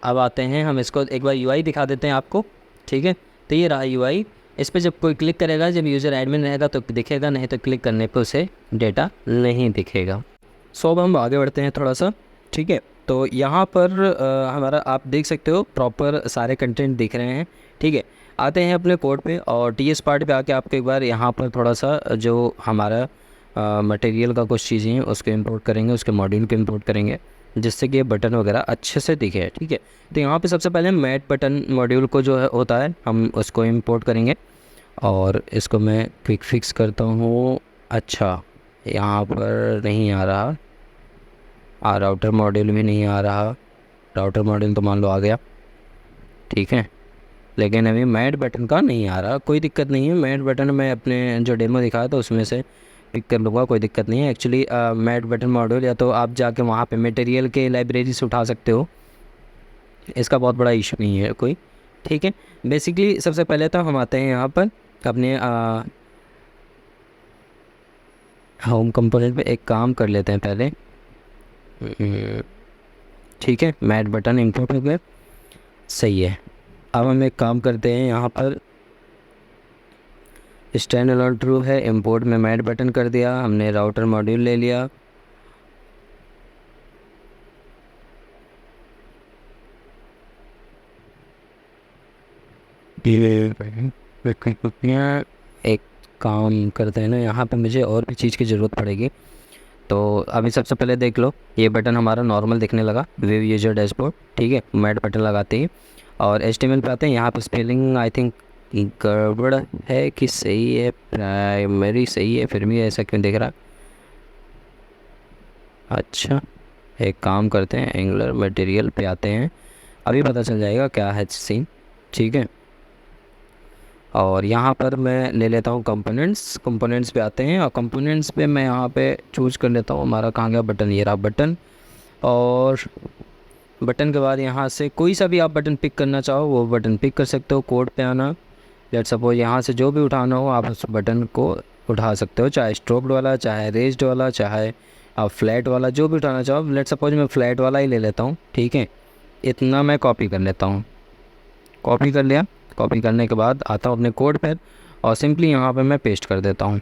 अब आते हैं, हम इसको एक बार यूआई दिखा देते हैं आपको, ठीक है। तो ये रहा यूआई, इस पर जब कोई क्लिक करेगा, जब यूज़र एडमिन रहेगा तो दिखेगा, नहीं तो क्लिक करने पे उसे डेटा नहीं दिखेगा। सो अब हम आगे बढ़ते हैं थोड़ा सा, ठीक है। तो यहाँ पर हमारा आप देख सकते हो प्रॉपर सारे कंटेंट दिख रहे हैं, ठीक है। आते हैं अपने कोड पे, और टीएस पार्ट पे आके आपको एक बार यहाँ पर थोड़ा सा जो हमारा मटेरियल का कुछ चीज़ें हैं उसको इंपोर्ट करेंगे, उसके मॉड्यूल को इंपोर्ट करेंगे, जिससे कि ये बटन वगैरह अच्छे से दिखे, ठीक है। तो यहाँ पे सबसे पहले मैट बटन मॉड्यूल को जो है होता है, हम उसको इंपोर्ट करेंगे। और इसको मैं क्विक फिक्स करता हूँ। अच्छा, यहाँ पर नहीं आ रहा, राउटर मॉड्यूल भी नहीं आ रहा। राउटर मॉड्यूल तो मान लो आ गया, ठीक है। लेकिन अभी मैट बटन का नहीं आ रहा, कोई दिक्कत नहीं है। मैट बटन मैं अपने जो डेमो दिखाया था उसमें से पिक कर लूँगा, कोई दिक्कत नहीं है। एक्चुअली मैट बटन मॉड्यूल या तो आप जाके वहाँ पे मटेरियल के लाइब्रेरी से उठा सकते हो, इसका बहुत बड़ा इशू नहीं है कोई, ठीक है। बेसिकली सबसे पहले तो हम आते हैं यहाँ पर अपने होम कंपोनेंट पे, एक काम कर लेते हैं पहले, ठीक है। मैट बटन इंपोर्ट हो गया, सही है। अब हम एक काम करते हैं, यहाँ पर स्टैंड अलोन ट्रू है, इंपोर्ट में मैट बटन कर दिया हमने, राउटर मॉड्यूल ले लिया, एक काम करते हैं ना, यहाँ पे मुझे और भी चीज़ की ज़रूरत पड़ेगी। तो अभी सबसे पहले देख लो, ये बटन हमारा नॉर्मल दिखने लगा, व्यू यूजर डैशबोर्ड, ठीक है। मैट बटन लगाते ही और HTML पे आते हैं। यहाँ पे स्पेलिंग आई थिंक गड़बड़ है कि सही है, प्राइमरी सही है, फिर भी ऐसा क्यों दिख रहा। अच्छा, एक काम करते हैं, एंगुलर मटेरियल पे आते हैं, अभी पता चल जाएगा क्या है सीन, ठीक है। और यहाँ पर मैं ले लेता हूँ कंपोनेंट्स पे आते हैं और कंपोनेंट्स पे मैं यहाँ पे चूज़ कर लेता हूँ हमारा कहाँ गया बटन, ये रहा बटन। और बटन के बाद यहाँ से कोई सा भी आप बटन पिक करना चाहो वो बटन पिक कर सकते हो। कोड पे आना, लेट सपोज यहाँ से जो भी उठाना हो आप उस बटन को उठा सकते हो, चाहे स्ट्रोक्ड वाला, चाहे रेज्ड वाला, चाहे आप फ्लैट वाला, जो भी उठाना चाहो। लेट सपोज मैं फ्लैट वाला ही ले लेता हूँ, ठीक है। इतना मैं कॉपी कर लेता हूँ, कॉपी कर लिया। कॉपी करने के बाद आता हूँ अपने कोड पर और सिंपली यहाँ पे मैं पेस्ट कर देता हूँ।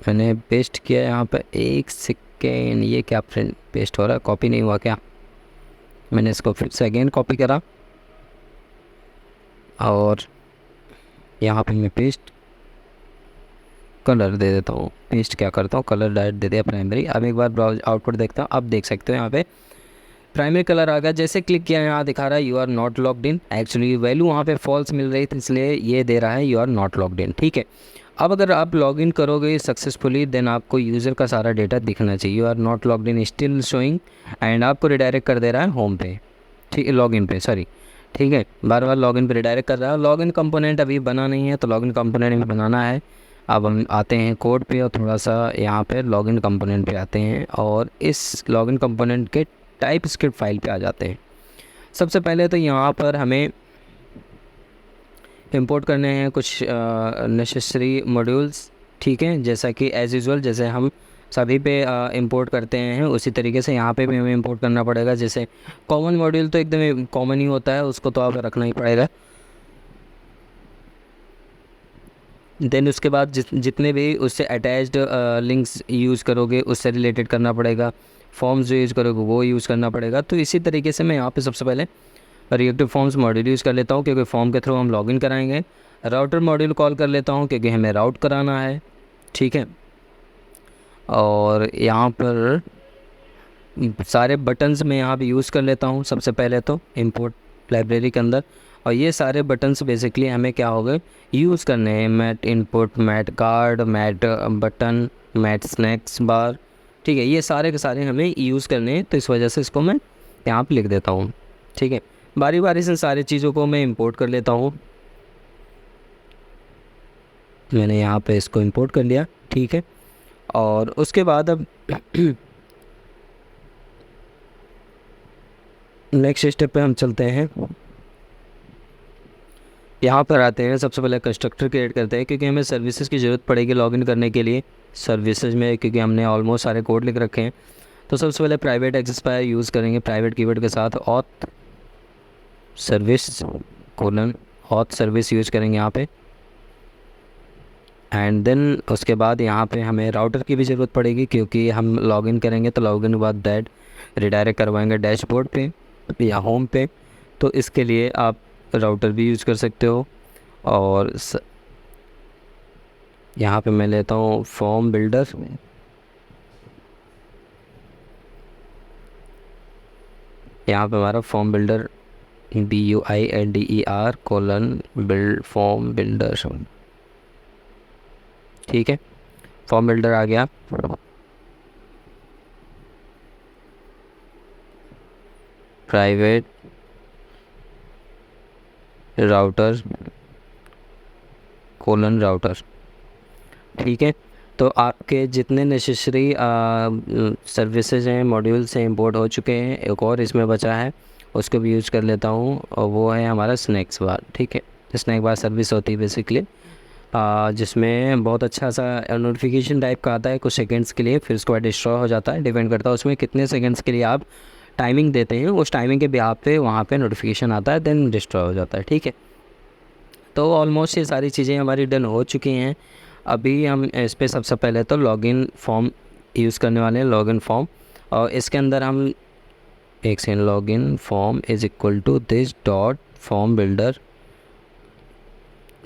मैंने पेस्ट किया यहाँ पे, एक सेकेंड, ये क्या फ्रेंड पेस्ट हो रहा है, कॉपी नहीं हुआ क्या? मैंने इसको फिर से अगेन कॉपी करा और यहाँ पे मैं पेस्ट कलर दे देता हूँ। पेस्ट क्या करता हूँ, कलर डायरेक्ट दे दिया प्राइमरी। अब एक बार ब्राउज आउटपुट देखता हूँ, अब देख सकते हो यहाँ पे प्राइमरी कलर आ गया। जैसे क्लिक किया यहाँ दिखा रहा है you are not logged in, actually value वहाँ पे फॉल्स मिल रही थी इसलिए ये दे रहा है you are not logged in, ठीक है। अब अगर आप लॉगिन करोगे सक्सेसफुली देन आपको यूज़र का सारा डेटा दिखना चाहिए। You are not logged in still showing and आपको रिडायरेक्ट कर दे रहा है होम पे, ठीक है, लॉगिन पे, सॉरी, ठीक है, बार बार लॉगिन पे रिडायरेक्ट कर रहा है। लॉगिन कंपोनेंट अभी बना नहीं है तो लॉगिन कंपोनेंट भी बनाना है। अब हम आते हैं कोड पे और थोड़ा सा यहाँ पे लॉगिन कंपोनेंट पे आते हैं और इस लॉगिन कंपोनेंट के टाइप स्क्रिप्ट फाइल पे आ जाते हैं। सबसे पहले तो यहाँ पर हमें इंपोर्ट करने हैं कुछ नेसेसरी मॉड्यूल्स, ठीक है, जैसा कि एज़ यूजुअल जैसे हम सभी पे इंपोर्ट करते हैं उसी तरीके से यहाँ पे भी हमें इंपोर्ट करना पड़ेगा। जैसे कॉमन मॉड्यूल तो एकदम कॉमन ही होता है, उसको तो आप रखना ही पड़ेगा। देन उसके बाद जितने भी उससे अटैच्ड लिंक्स यूज़ करोगे उससे रिलेटेड करना पड़ेगा। फॉर्म्स जो यूज़ करोगे वो यूज़ करना पड़ेगा। तो इसी तरीके से मैं यहाँ पे सबसे पहले रिएक्टिव फॉर्म्स मॉड्यूल यूज़ कर लेता हूँ क्योंकि फॉर्म के थ्रू हम लॉगिन कराएंगे। राउटर मॉड्यूल कॉल कर लेता हूँ क्योंकि हमें राउट कराना है, ठीक है। और यहाँ पर सारे बटन्स मैं यहाँ पे यूज़ कर लेता हूँ सबसे पहले तो इंपोर्ट लाइब्रेरी के अंदर। और ये सारे बटन्स बेसिकली हमें क्या हो गए यूज़ करने हैं, mat input, mat card, mat button, mat snacks bar, ठीक है, ये सारे के सारे हमें यूज़ करने हैं। तो इस वजह से इसको मैं यहाँ पे लिख देता हूँ, ठीक है। बारी बारी से सारी चीज़ों को मैं इंपोर्ट कर लेता हूँ। मैंने यहाँ पे इसको इंपोर्ट कर लिया, ठीक है। और उसके बाद अब नेक्स्ट स्टेप पे हम चलते हैं। यहाँ पर आते हैं, सबसे पहले कंस्ट्रक्टर क्रिएट करते हैं क्योंकि हमें सर्विसेज की ज़रूरत पड़ेगी लॉगिन करने के लिए सर्विसेज में, क्योंकि हमने ऑलमोस्ट सारे कोड लिख रखे हैं। तो सबसे पहले प्राइवेट एक्सेसफायर यूज़ करेंगे प्राइवेट कीवर्ड के साथ, auth service colon auth service use करेंगे यहाँ पे। एंड देन उसके बाद यहाँ पे हमें राउटर की भी ज़रूरत पड़ेगी क्योंकि हम लॉगिन करेंगे तो लॉगिन के बाद दैट रिडायरेक्ट करवाएंगे डैशबोर्ड पे या होम पे। तो इसके लिए आप राउटर भी यूज़ कर सकते हो। और यहाँ पे मैं लेता हूँ फॉर्म बिल्डर, यहाँ पे हमारा form builder BUILDER colon build form builder, ठीक है, फॉर्म बिल्डर आ गया। प्राइवेट राउटर कोलन राउटर, ठीक है। तो आपके जितने नेसेसरी सर्विसेज हैं मॉड्यूल्स हैं इंपोर्ट हो चुके हैं, एक और इसमें बचा है उसको भी यूज़ कर लेता हूँ और वो है हमारा स्नैक्स बार, ठीक है। स्नैक बार सर्विस होती है बेसिकली जिसमें बहुत अच्छा सा नोटिफिकेशन टाइप का आता है कुछ सेकंड्स के लिए, फिर उसके बाद डिस्ट्रॉय हो जाता है। डिपेंड करता है उसमें कितने सेकंड्स के लिए आप टाइमिंग देते हैं, उस टाइमिंग के बिहाफ पे वहाँ पे नोटिफिकेशन आता है, देन डिस्ट्रॉय हो जाता है, ठीक है। तो ऑलमोस्ट ये सारी चीज़ें हमारी डन हो चुकी हैं। अभी हम इस पर सबसे पहले तो लॉगिन फॉर्म यूज़ करने वाले हैं, लॉगिन फॉर्म। और इसके अंदर हम एक second, login form is equal to this dot form builder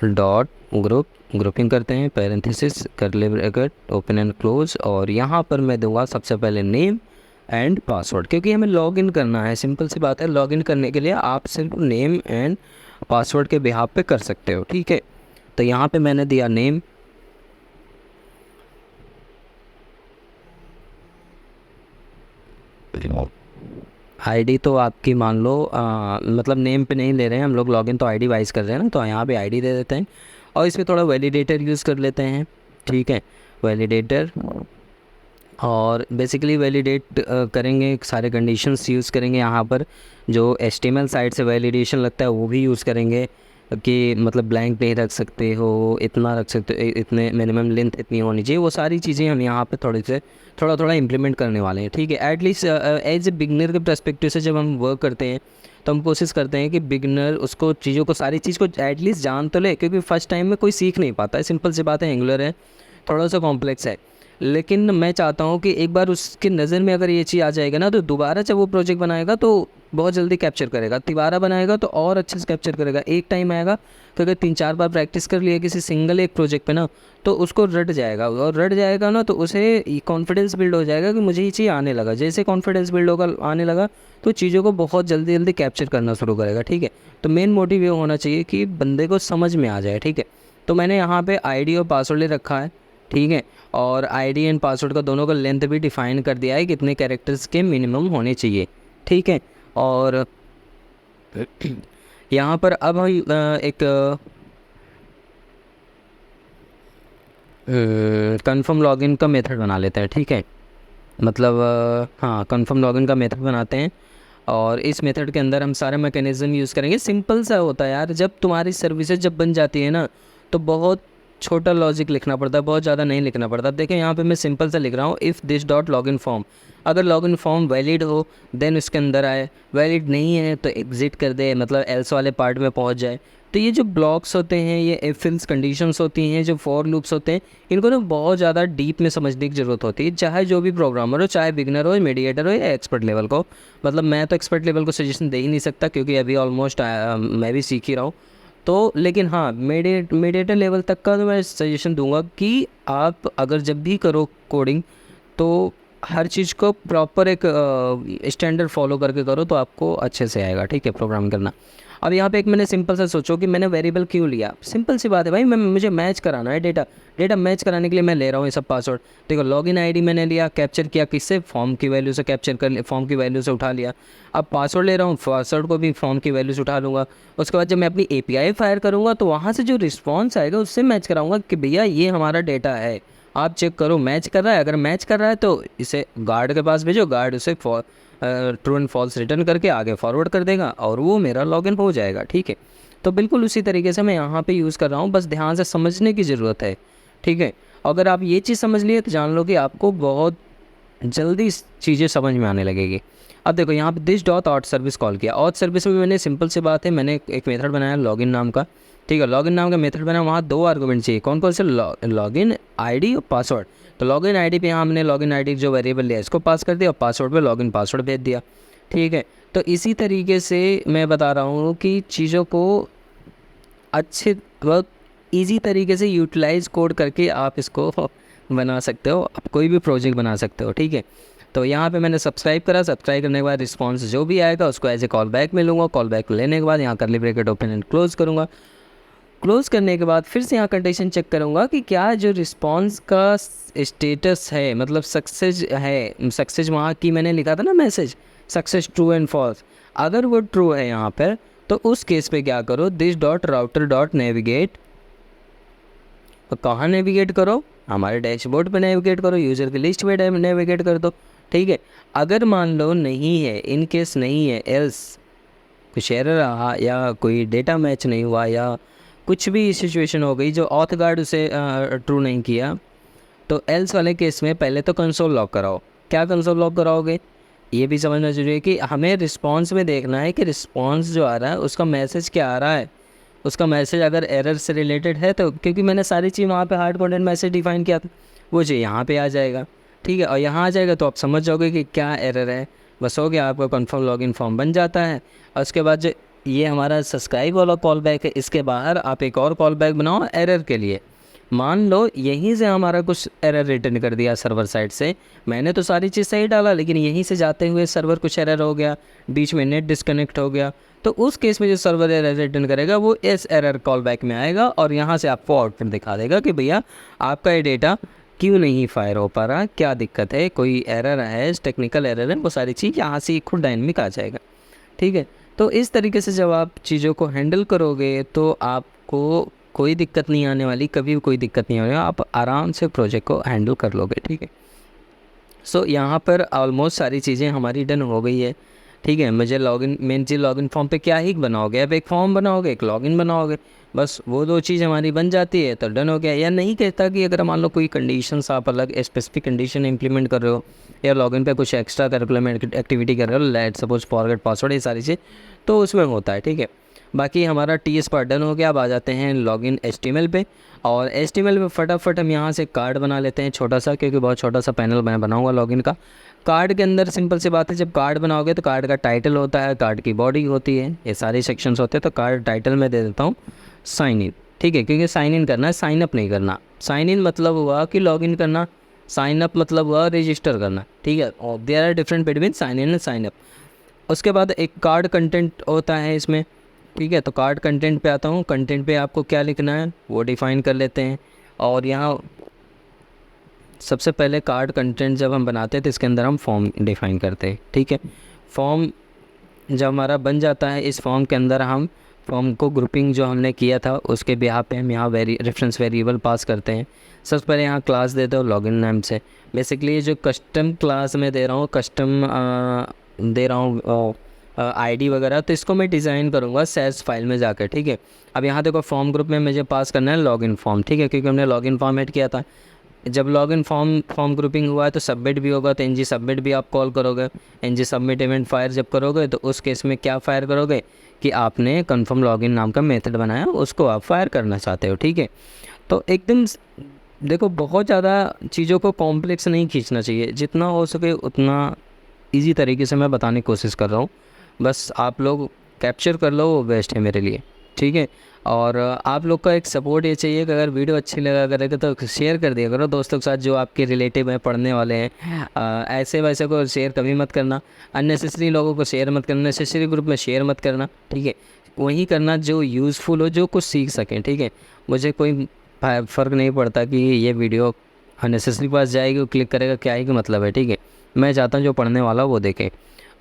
dot grouping करते हैं, parenthesis curly bracket open and close, और यहाँ पर मैं दूंगा सबसे पहले नेम एंड पासवर्ड, क्योंकि हमें लॉगिन करना है। सिंपल सी बात है, लॉगिन करने के लिए आप सिर्फ नेम एंड पासवर्ड के बिहाफ पे कर सकते हो, ठीक है। तो यहाँ पे मैंने दिया नेम, आईडी तो आपकी मान लो मतलब नेम पे नहीं ले रहे हैं हम लोग, लॉगिन तो आईडी वाइज कर रहे हैं ना, तो यहाँ पे आईडी दे देते हैं और इसमें थोड़ा वैलिडेटर यूज़ कर लेते हैं, ठीक है। वैलिडेटर, और बेसिकली वैलिडेट करेंगे, सारे कंडीशंस यूज़ करेंगे यहाँ पर। जो HTML साइट से वैलिडेशन लगता है वो भी यूज़ करेंगे कि मतलब ब्लैंक नहीं रख सकते हो, इतना रख सकते हो, इतने मिनिमम लेंथ इतनी होनी चाहिए, वो सारी चीज़ें हम यहाँ पे थोड़ा थोड़ा इंप्लीमेंट करने वाले हैं, ठीक है। एटलीस्ट एज ए बिगनर के पर्सपेक्टिव से जब हम वर्क करते हैं तो हम कोशिश करते हैं कि बिगनर उसको चीज़ों को, सारी चीज़ को एटलीस्ट जान तो ले, क्योंकि फ़र्स्ट टाइम में कोई सीख नहीं पाता है। सिंपल सी बात है, एंगुलर है, थोड़ा सा कॉम्प्लेक्स है, लेकिन मैं चाहता हूँ कि एक बार उसकी नज़र में अगर ये चीज़ आ जाएगा ना, तो दोबारा जब वो प्रोजेक्ट बनाएगा तो बहुत जल्दी कैप्चर करेगा, दोबारा बनाएगा तो और अच्छे से कैप्चर करेगा। एक टाइम आएगा कि अगर 3-4 बार प्रैक्टिस कर लिया किसी सिंगल एक प्रोजेक्ट पे ना, तो उसको रट जाएगा, और रट जाएगा ना तो उसे कॉन्फिडेंस बिल्ड हो जाएगा कि मुझे ये चीज़ आने लगा। जैसे कॉन्फिडेंस बिल्ड होगा, आने लगा, तो चीज़ों को बहुत जल्दी जल्दी कैप्चर करना शुरू करेगा, ठीक है। तो मेन मोटिव ये होना चाहिए कि बंदे को समझ में आ जाए, ठीक है। तो मैंने यहाँ पे आईडी और पासवर्ड ले रखा है, ठीक है, और आईडी एंड पासवर्ड का दोनों का लेंथ भी डिफाइन कर दिया है, कितने कैरेक्टर्स के मिनिमम होने चाहिए, ठीक है। और यहाँ पर अब हम एक कंफर्म लॉगिन का मेथड बना लेते हैं, ठीक है। मतलब हाँ, कंफर्म लॉगिन का मेथड बनाते हैं, और इस मेथड के अंदर हम सारे मैकेनिज़्म यूज़ करेंगे। सिंपल सा होता है यार, जब तुम्हारी सर्विसेज जब बन जाती है ना, तो बहुत छोटा लॉजिक लिखना पड़ता है, बहुत ज़्यादा नहीं लिखना पड़ता। देखिए यहाँ पे मैं सिंपल सा लिख रहा हूँ, if this dot login form, अगर लॉगिन फॉर्म वैलिड हो देन उसके अंदर आए, वैलिड नहीं है तो एग्ज़िट कर दे, मतलब एल्स वाले पार्ट में पहुँच जाए। तो ये जो ब्लॉक्स होते हैं, ये इफ एल्स कंडीशंस होती हैं, जो फॉर लूप्स होते हैं, इनको ना बहुत ज़्यादा डीप में समझने की ज़रूरत होती है, चाहे जो भी प्रोग्रामर हो, चाहे बिगनर हो, मीडिएटर हो, या एक्सपर्ट लेवल को। मतलब मैं तो एक्सपर्ट लेवल को सजेशन दे ही नहीं सकता, क्योंकि अभी ऑलमोस्ट मैं भी सीख ही रहा हूँ। तो लेकिन हाँ, मीडिएटर लेवल तक का तो मैं सजेशन दूंगा कि आप अगर जब भी करो कोडिंग, तो हर चीज़ को प्रॉपर एक स्टैंडर्ड फॉलो करके करो, तो आपको अच्छे से आएगा, ठीक है, प्रोग्राम करना। अब यहाँ पे एक मैंने सिंपल सा सोचो कि मैंने वेरिएबल क्यों लिया। सिंपल सी बात है भाई, मुझे मैच कराना है डेटा मैच कराने के लिए मैं ले रहा हूँ ये सब पासवर्ड। देखो, लॉगिन आईडी मैंने लिया, कैप्चर किया किससे, फॉर्म की वैल्यू से कैप्चर कर लिया, फॉर्म की वैल्यू से उठा लिया। अब पासवर्ड ले रहा हूँ, पासवर्ड को भी फॉर्म की वैल्यू से उठा लूँगा। उसके बाद जब मैं अपनी API फायर करूँगा, तो वहाँ से जो रिस्पॉन्स आएगा उससे मैच कराऊँगा कि भैया ये हमारा डेटा है, आप चेक करो मैच कर रहा है। अगर मैच कर रहा है तो इसे गार्ड के पास भेजो, गार्ड उसे ट्रू एंड फॉल्स रिटर्न करके आगे फॉरवर्ड कर देगा, और वो मेरा लॉगिन हो जाएगा, ठीक है। तो बिल्कुल उसी तरीके से मैं यहाँ पे यूज़ कर रहा हूँ, बस ध्यान से समझने की ज़रूरत है, ठीक है। अगर आप ये चीज़ समझ लिए तो जान लो कि आपको बहुत जल्दी चीज़ें समझ में आने लगेगी। अब देखो यहाँ पे this dot auth service call किया। ऑट सर्विस में मैंने सिंपल सी बात है, मैंने एक मेथड बनाया लॉगिन नाम का, ठीक है। लॉगिन नाम का मेथड बनाया, वहाँ 2 आर्गुमेंट चाहिए, कौन कौन से, लॉगिन आईडी और पासवर्ड। तो लॉगिन आईडी पे यहाँ हमने लॉगिन आईडी जो वेरिएबल लिया इसको पास कर दिया, और पासवर्ड पे लॉगिन पासवर्ड भेज दिया, ठीक है। तो इसी तरीके से मैं बता रहा हूँ कि चीज़ों को अच्छे बहुत ईजी तरीके से यूटिलाइज कोड करके आप इसको बना सकते हो, आप कोई भी प्रोजेक्ट बना सकते हो, ठीक है। तो यहाँ पे मैंने सब्सक्राइब करा, सब्सक्राइब करने के बाद रिस्पांस जो भी आएगा उसको एज ए कॉल बैक में लूँगा। कॉल बैक लेने के बाद यहाँ curly bracket open and close करूँगा। क्लोज करने के बाद फिर से यहाँ कंडीशन चेक करूँगा कि क्या जो रिस्पांस का स्टेटस है, मतलब सक्सेस है, सक्सेस वहाँ की मैंने लिखा था ना message, success true and false, अगर वो ट्रू है यहाँ पर, तो उस केस पे क्या करो, this dot router dot navigate. तो कहाँ नेविगेट करो, हमारे डैशबोर्ड पे नेविगेट करो, यूज़र की लिस्ट पे नेविगेट कर दो, ठीक है। अगर मान लो नहीं है, इन केस नहीं है, एल्स कुछ एरर रहा, या कोई डेटा मैच नहीं हुआ, या कुछ भी सिचुएशन हो गई जो ऑथ गार्ड उसे ट्रू नहीं किया, तो एल्स वाले केस में पहले तो कंसोल लॉक कराओ। क्या कंसोल लॉक कराओगे, ये भी समझना जरूरी है कि हमें रिस्पॉन्स में देखना है कि रिस्पॉन्स जो आ रहा है उसका मैसेज क्या आ रहा है। उसका मैसेज अगर एरर से रिलेटेड है तो, क्योंकि मैंने सारी चीज़ वहाँ पे हार्ड कोडेड मैसेज डिफाइन किया था, वो जो यहाँ पे आ जाएगा, ठीक है। और यहाँ आ जाएगा तो आप समझ जाओगे कि क्या एरर है, बस हो गया, आपका कंफर्म लॉगिन फॉर्म बन जाता है। और उसके बाद जो ये हमारा सब्सक्राइब वाला कॉल बैक है, इसके बाहर आप एक और कॉल बैक बनाओ एरर के लिए। मान लो यहीं से हमारा कुछ एरर रिटर्न कर दिया सर्वर साइड से, मैंने तो सारी चीज़ सही डाला लेकिन यहीं से जाते हुए सर्वर कुछ एरर हो गया, बीच में नेट डिस्कनेक्ट हो गया, तो उस केस में जो सर्वर एरर रिटर्न करेगा वो इस एरर कॉल बैक में आएगा और यहाँ से आपको आउटपुट दिखा देगा कि भैया आपका ये डेटा क्यों नहीं फायर हो पा रहा, क्या दिक्कत है, कोई एरर है, टेक्निकल एरर है, वो सारी चीज़ यहाँ से खुद डायनेमिक आ जाएगा। ठीक है, तो इस तरीके से जब आप चीज़ों को हैंडल करोगे तो आपको कोई दिक्कत नहीं आने वाली, कभी भी कोई दिक्कत नहीं आने वाली, आप आराम से प्रोजेक्ट को हैंडल कर लोगे। ठीक है, सो यहाँ पर ऑलमोस्ट सारी चीज़ें हमारी डन हो गई है। ठीक है, मुझे लॉगिन, मेन चीज़ लॉगिन फॉर्म पे क्या ही बनाओगे, अब एक फॉर्म बनाओगे, एक लॉगिन बनाओगे, बस वो दो चीज़ हमारी बन जाती है तो डन हो गया। या नहीं कहता कि अगर मान लो कोई कंडीशंस आप अलग स्पेसिफिक कंडीशन इंप्लीमेंट कर रहे हो या लॉगिन पे कुछ एक्स्ट्रा करिकुलम एक्टिविटी कर रहे हो, लेट सपोज फॉरगेट पासवर्ड, ये सारी चीज़ तो उसमें होता है। ठीक है, बाकी हमारा TS पार्ट डन हो गया। अब आ जाते हैं लॉगिन HTML पे, और HTML पे फटाफट हम यहाँ से कार्ड बना लेते हैं छोटा सा, क्योंकि बहुत छोटा सा पैनल मैं बनाऊंगा लॉगिन का। कार्ड के अंदर सिंपल सी बात है, जब कार्ड बनाओगे तो कार्ड का टाइटल होता है, कार्ड की बॉडी होती है, ये सारे सेक्शंस होते हैं। तो कार्ड टाइटल में दे देता हूँ साइन इन। ठीक है, क्योंकि साइन इन करना है, साइन अप नहीं करना। साइन इन मतलब हुआ कि लॉगिन करना, साइन अप मतलब हुआ रजिस्टर करना। ठीक है, और there are different between sign in and sign up. उसके बाद एक कार्ड कंटेंट होता है इसमें। ठीक है, तो कार्ड कंटेंट पे आता हूँ। कंटेंट पे आपको क्या लिखना है वो डिफ़ाइन कर लेते हैं। और यहाँ सबसे पहले कार्ड कंटेंट जब हम बनाते हैं तो इसके अंदर हम फॉर्म डिफ़ाइन करते हैं। ठीक है, फॉर्म जब हमारा बन जाता है, इस फॉर्म के अंदर हम फॉर्म को ग्रुपिंग जो हमने किया था उसके बिहाफ पे हम यहाँ रेफरेंस वेरिएबल पास करते हैं। सबसे पहले यहाँ क्लास देते हो लॉगिन नेम से। बेसिकली ये जो कस्टम क्लास में दे रहा हूँ, कस्टम दे रहा हूँ ID वगैरह, तो इसको मैं डिज़ाइन करूँगा सेस फाइल में जाकर। ठीक है, अब यहाँ देखो फॉर्म ग्रुप में मुझे पास करना है लॉगिन फॉर्म। ठीक है, क्योंकि हमने लॉगिन फॉर्म ऐड किया था। जब लॉगिन फॉर्म ग्रुपिंग हुआ है तो सबमिट भी होगा, तो ng सबमिट भी आप कॉल करोगे। ng सबमिट इवेंट फायर जब करोगे तो उस केस में क्या फायर करोगे कि आपने कन्फर्म लॉगिन नाम का मेथड बनाया, उसको आप फायर करना चाहते हो। ठीक है, तो एकदम देखो बहुत ज़्यादा चीज़ों को कॉम्प्लेक्स नहीं खींचना चाहिए, जितना हो सके उतना ईजी तरीके से मैं बताने की कोशिश कर रहा हूँ। बस आप लोग कैप्चर कर लो, वो बेस्ट है मेरे लिए। ठीक है, और आप लोग का एक सपोर्ट ये चाहिए कि अगर वीडियो अच्छी लगा करेगा तो शेयर कर दिया करो दोस्तों के साथ जो आपके रिलेटिव हैं, पढ़ने वाले हैं। ऐसे वैसे को शेयर कभी मत करना, अननेसेसरी लोगों को शेयर मत करना, नेसेसरी ग्रुप में शेयर मत करना। ठीक है, वही करना जो यूज़फुल हो, जो कुछ सीख सकें। ठीक है, मुझे कोई फ़र्क नहीं पड़ता कि ये वीडियो अननेसेसरी पास जाएगी, वो क्लिक करेगा, क्या ही का मतलब है। ठीक है, मैं चाहता हूँ जो पढ़ने वाला वो देखे।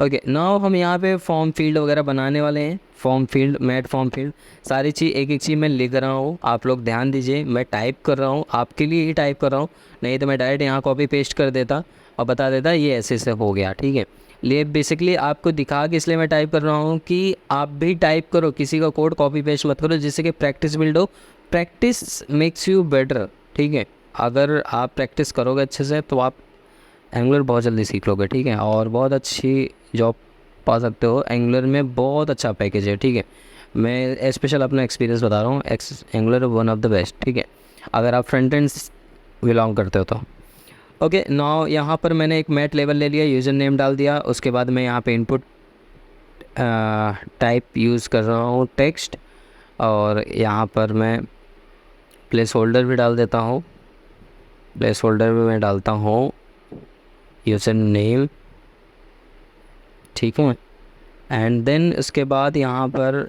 ओके, नाउ हम यहाँ पे फॉर्म फील्ड वगैरह बनाने वाले हैं। Form field, mat form field, सारी चीज़ एक एक चीज़ मैं लिख रहा हूँ, आप लोग ध्यान दीजिए। मैं टाइप कर रहा हूँ, आपके लिए ही टाइप कर रहा हूँ, नहीं तो मैं डायरेक्ट यहाँ कॉपी पेस्ट कर देता और बता देता ये ऐसे से हो गया। ठीक है, लिए बेसिकली आपको दिखा के इसलिए मैं टाइप कर रहा हूँ कि आप भी टाइप करो, किसी का कोड कॉपी पेस्ट मत करो, जिससे कि प्रैक्टिस बिल्ड हो। Practice makes you better. ठीक है, अगर आप प्रैक्टिस करोगे अच्छे से तो आप एंगुलर बहुत जल्दी सीख लोगे। ठीक है, और बहुत अच्छी जॉब पा सकते हो। एंगुलर में बहुत अच्छा पैकेज है। ठीक है, मैं स्पेशल अपना एक्सपीरियंस बता रहा हूँ, angular one of the best. ठीक है, अगर आप फ्रंट एंड बिलोंग करते हो तो। ओके, नाउ यहाँ पर मैंने एक मैट लेवल ले लिया, यूज़र नेम डाल दिया। उसके बाद मैं यहाँ पे इनपुट टाइप यूज़ कर रहा हूँ टेक्स्ट, और यहाँ पर मैं प्लेस होल्डर भी डाल देता हूँ। प्लेस होल्डर में मैं डालता हूँ यूज़र नेम। ठीक है, एंड देन उसके बाद यहाँ पर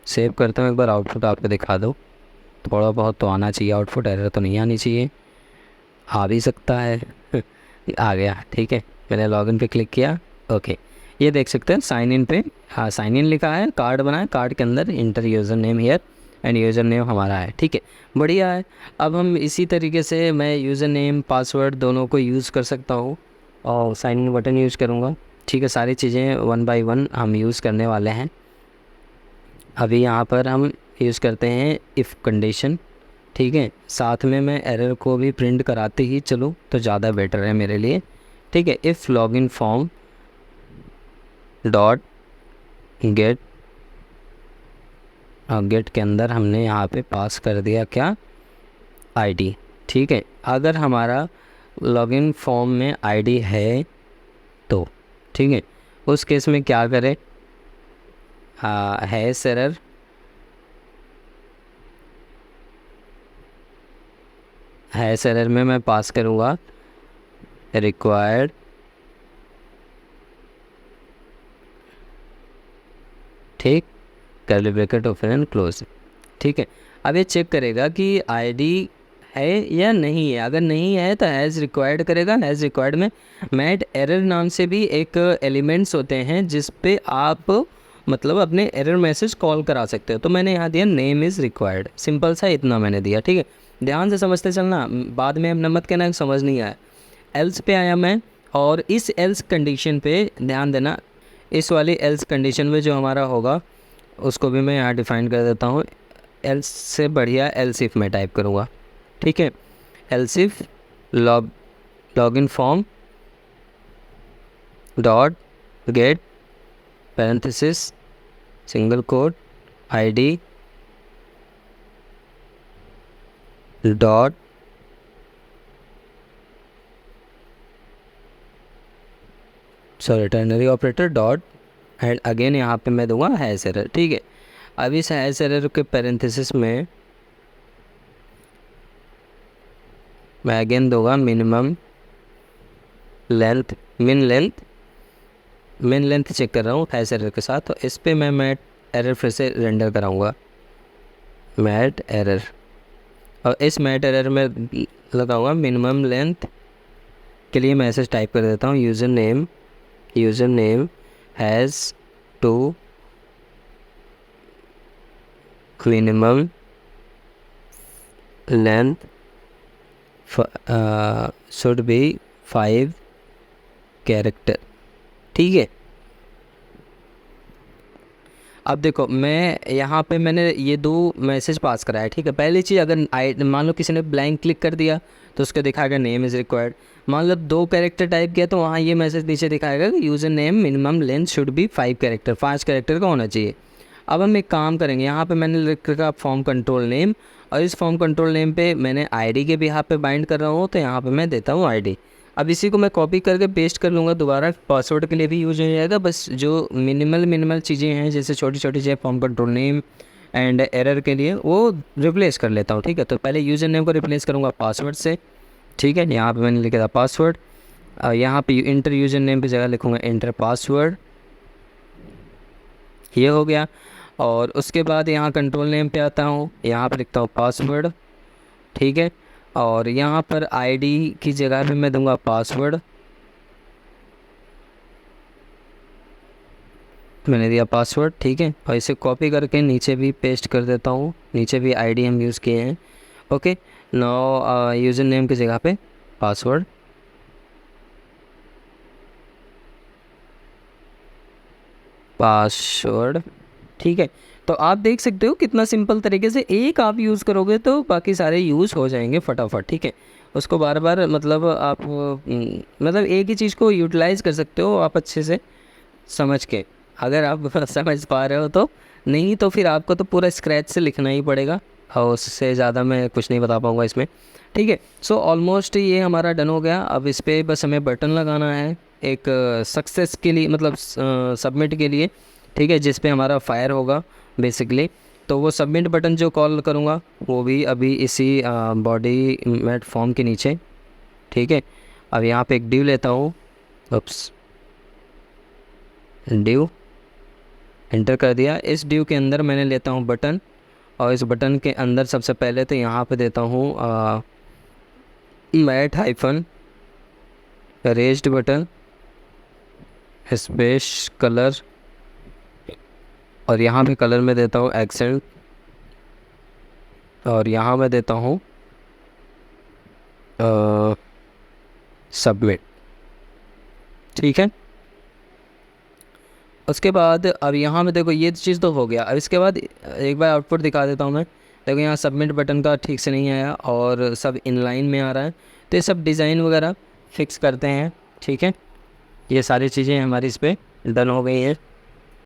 सेव करता हूँ। एक बार आउटपुट आपको दिखा दो, थोड़ा बहुत तो आना चाहिए आउटपुट, एरर तो नहीं आनी चाहिए, आ भी सकता है। आ गया। ठीक है, मैंने लॉगिन पे क्लिक किया। ओके, ये देख सकते हैं साइन इन पे, हाँ साइन इन लिखा है, कार्ड बना है, कार्ड के अंदर inter user name here end user name हमारा है। ठीक है, बढ़िया है। अब हम इसी तरीके से मैं यूज़र नेम पासवर्ड दोनों को यूज़ कर सकता हूँ और साइन इन बटन यूज़ करूँगा। ठीक है, सारी चीज़ें वन बाय वन हम यूज़ करने वाले हैं। अभी यहाँ पर हम यूज़ करते हैं इफ़ कंडीशन। ठीक है, साथ में मैं एरर को भी प्रिंट कराते ही चलूँ तो ज़्यादा बेटर है मेरे लिए। ठीक है, if login form dot get, get के अंदर हमने यहाँ पे पास कर दिया क्या, ID। ठीक है, अगर हमारा लॉगिन फॉर्म में ID है तो ठीक है। उस केस में क्या करें, हैश एरर में मैं पास करूँगा रिक्वायर्ड ठीक, curly bracket open and close. ठीक है, अब ये चेक करेगा कि आईडी है या नहीं है। अगर नहीं है तो हैज़ रिक्वायर्ड करेगा। हैज़ रिक्वायर्ड में मैट एरर नाम से भी एक एलिमेंट्स होते हैं जिस पे आप मतलब अपने एरर मैसेज कॉल करा सकते हो। तो मैंने यहाँ दिया नेम इज़ रिक्वायर्ड, सिंपल सा इतना मैंने दिया। ठीक है, ध्यान से समझते चलना, बाद में अब मत कहना समझ नहीं आया। एल्स पे आया मैं, और इस एल्स कंडीशन पे ध्यान देना, इस वाली एल्स कंडीशन में जो हमारा होगा उसको भी मैं यहाँ डिफ़ाइन कर देता हूँ। एल्स से बढ़िया एल्स इफ मैं टाइप करूँगा। ठीक है, else if login form dot gate parenthesis single code ID dot ternary operator dot and again यहाँ पे मैं दूंगा हैश एरर। ठीक है, अब इस हैश एरर के पैरेंथेसिस में मैं अगेन दूंगा minimum length, min length check कर रहा हूँ हैश एरर के साथ। तो इस पे मैं मैट एरर फिर से रेंडर कराऊंगा, मैट एरर, और इस मैट एरर में लगाऊंगा मिनिमम लेंथ के लिए मैसेज टाइप कर देता हूँ user name has to minimum length should be 5 character. ठीक है, अब देखो मैं यहाँ पे मैंने ये 2 मैसेज पास कराया। ठीक है, पहली चीज़, अगर मान लो किसी ने ब्लैंक क्लिक कर दिया तो उसको दिखाएगा नेम इज़ रिक्वायर्ड। मान लो 2 कैरेक्टर टाइप किया तो वहाँ ये मैसेज नीचे दिखाएगा कि user name minimum length should be 5 character, 5 character का होना चाहिए। अब हम एक काम करेंगे, यहाँ पे मैंने लिख रखा फॉर्म कंट्रोल नेम, और इस फॉर्म कंट्रोल नेम पे मैंने आईडी के भी यहाँ पे बाइंड कर रहा हूँ, तो यहाँ पे मैं देता हूँ आईडी। अब इसी को मैं कॉपी करके पेस्ट कर लूँगा, दोबारा पासवर्ड के लिए भी यूज हो जाएगा। बस जो मिनिमल चीज़ें हैं जैसे छोटी चीज़ें form control name and error के लिए वो रिप्लेस कर लेता हूँ। ठीक है, तो पहले यूज़र नेम को रिप्लेस करूँगा पासवर्ड से। ठीक है, यहाँ पे मैंने लिखा था पासवर्ड, यहाँ पे इंटर यूज़र नेम की जगह लिखूँगा इंटर पासवर्ड, ये हो गया। और उसके बाद यहाँ कंट्रोल नेम पे आता हूँ, यहाँ पे लिखता हूँ पासवर्ड। ठीक है, और यहाँ पर आईडी की जगह पे मैं दूंगा पासवर्ड, मैंने दिया पासवर्ड। ठीक है, और इसे कॉपी करके नीचे भी पेस्ट कर देता हूँ, नीचे भी आईडी हम यूज़ किए हैं। ओके, नाउ यूज़र नेम की जगह पे पासवर्ड, ठीक है, तो आप देख सकते हो कितना सिंपल तरीके से एक आप यूज़ करोगे तो बाकी सारे यूज़ हो जाएंगे फटाफट। ठीक है, उसको बार बार मतलब आप मतलब एक ही चीज़ को यूटिलाइज़ कर सकते हो आप अच्छे से समझ के, अगर आप समझ पा रहे हो तो। नहीं तो फिर आपको तो पूरा स्क्रैच से लिखना ही पड़ेगा, और उससे ज़्यादा मैं कुछ नहीं बता पाऊँगा इसमें। ठीक है, सो ऑलमोस्ट ये हमारा डन हो गया। अब इस पर बस हमें बटन लगाना है एक सक्सेस के लिए, मतलब सबमिट के लिए। ठीक है, जिस पे हमारा फायर होगा बेसिकली। तो वो सबमिट बटन जो कॉल करूँगा वो भी अभी इसी बॉडी मैट फॉर्म के नीचे। ठीक है, अब यहाँ पे एक ड्यू लेता हूँ, उप्स, ड्यू एंटर कर दिया। इस ड्यू के अंदर मैंने लेता हूँ बटन, और इस बटन के अंदर सबसे पहले तो यहाँ पे देता हूँ mat hyphen raised button space colour, और यहाँ पे कलर में देता हूँ एक्सेंट, और यहाँ मैं देता हूँ सबमिट। ठीक है, उसके बाद अब यहाँ में देखो ये चीज़ तो हो गया। अब इसके बाद एक बार आउटपुट दिखा देता हूँ मैं। देखो यहाँ सबमिट बटन का ठीक से नहीं आया और सब इनलाइन में आ रहा है, तो ये सब डिज़ाइन वगैरह फिक्स करते हैं। ठीक है, ये सारी चीज़ें हमारी इस पर डन हो गई हैं।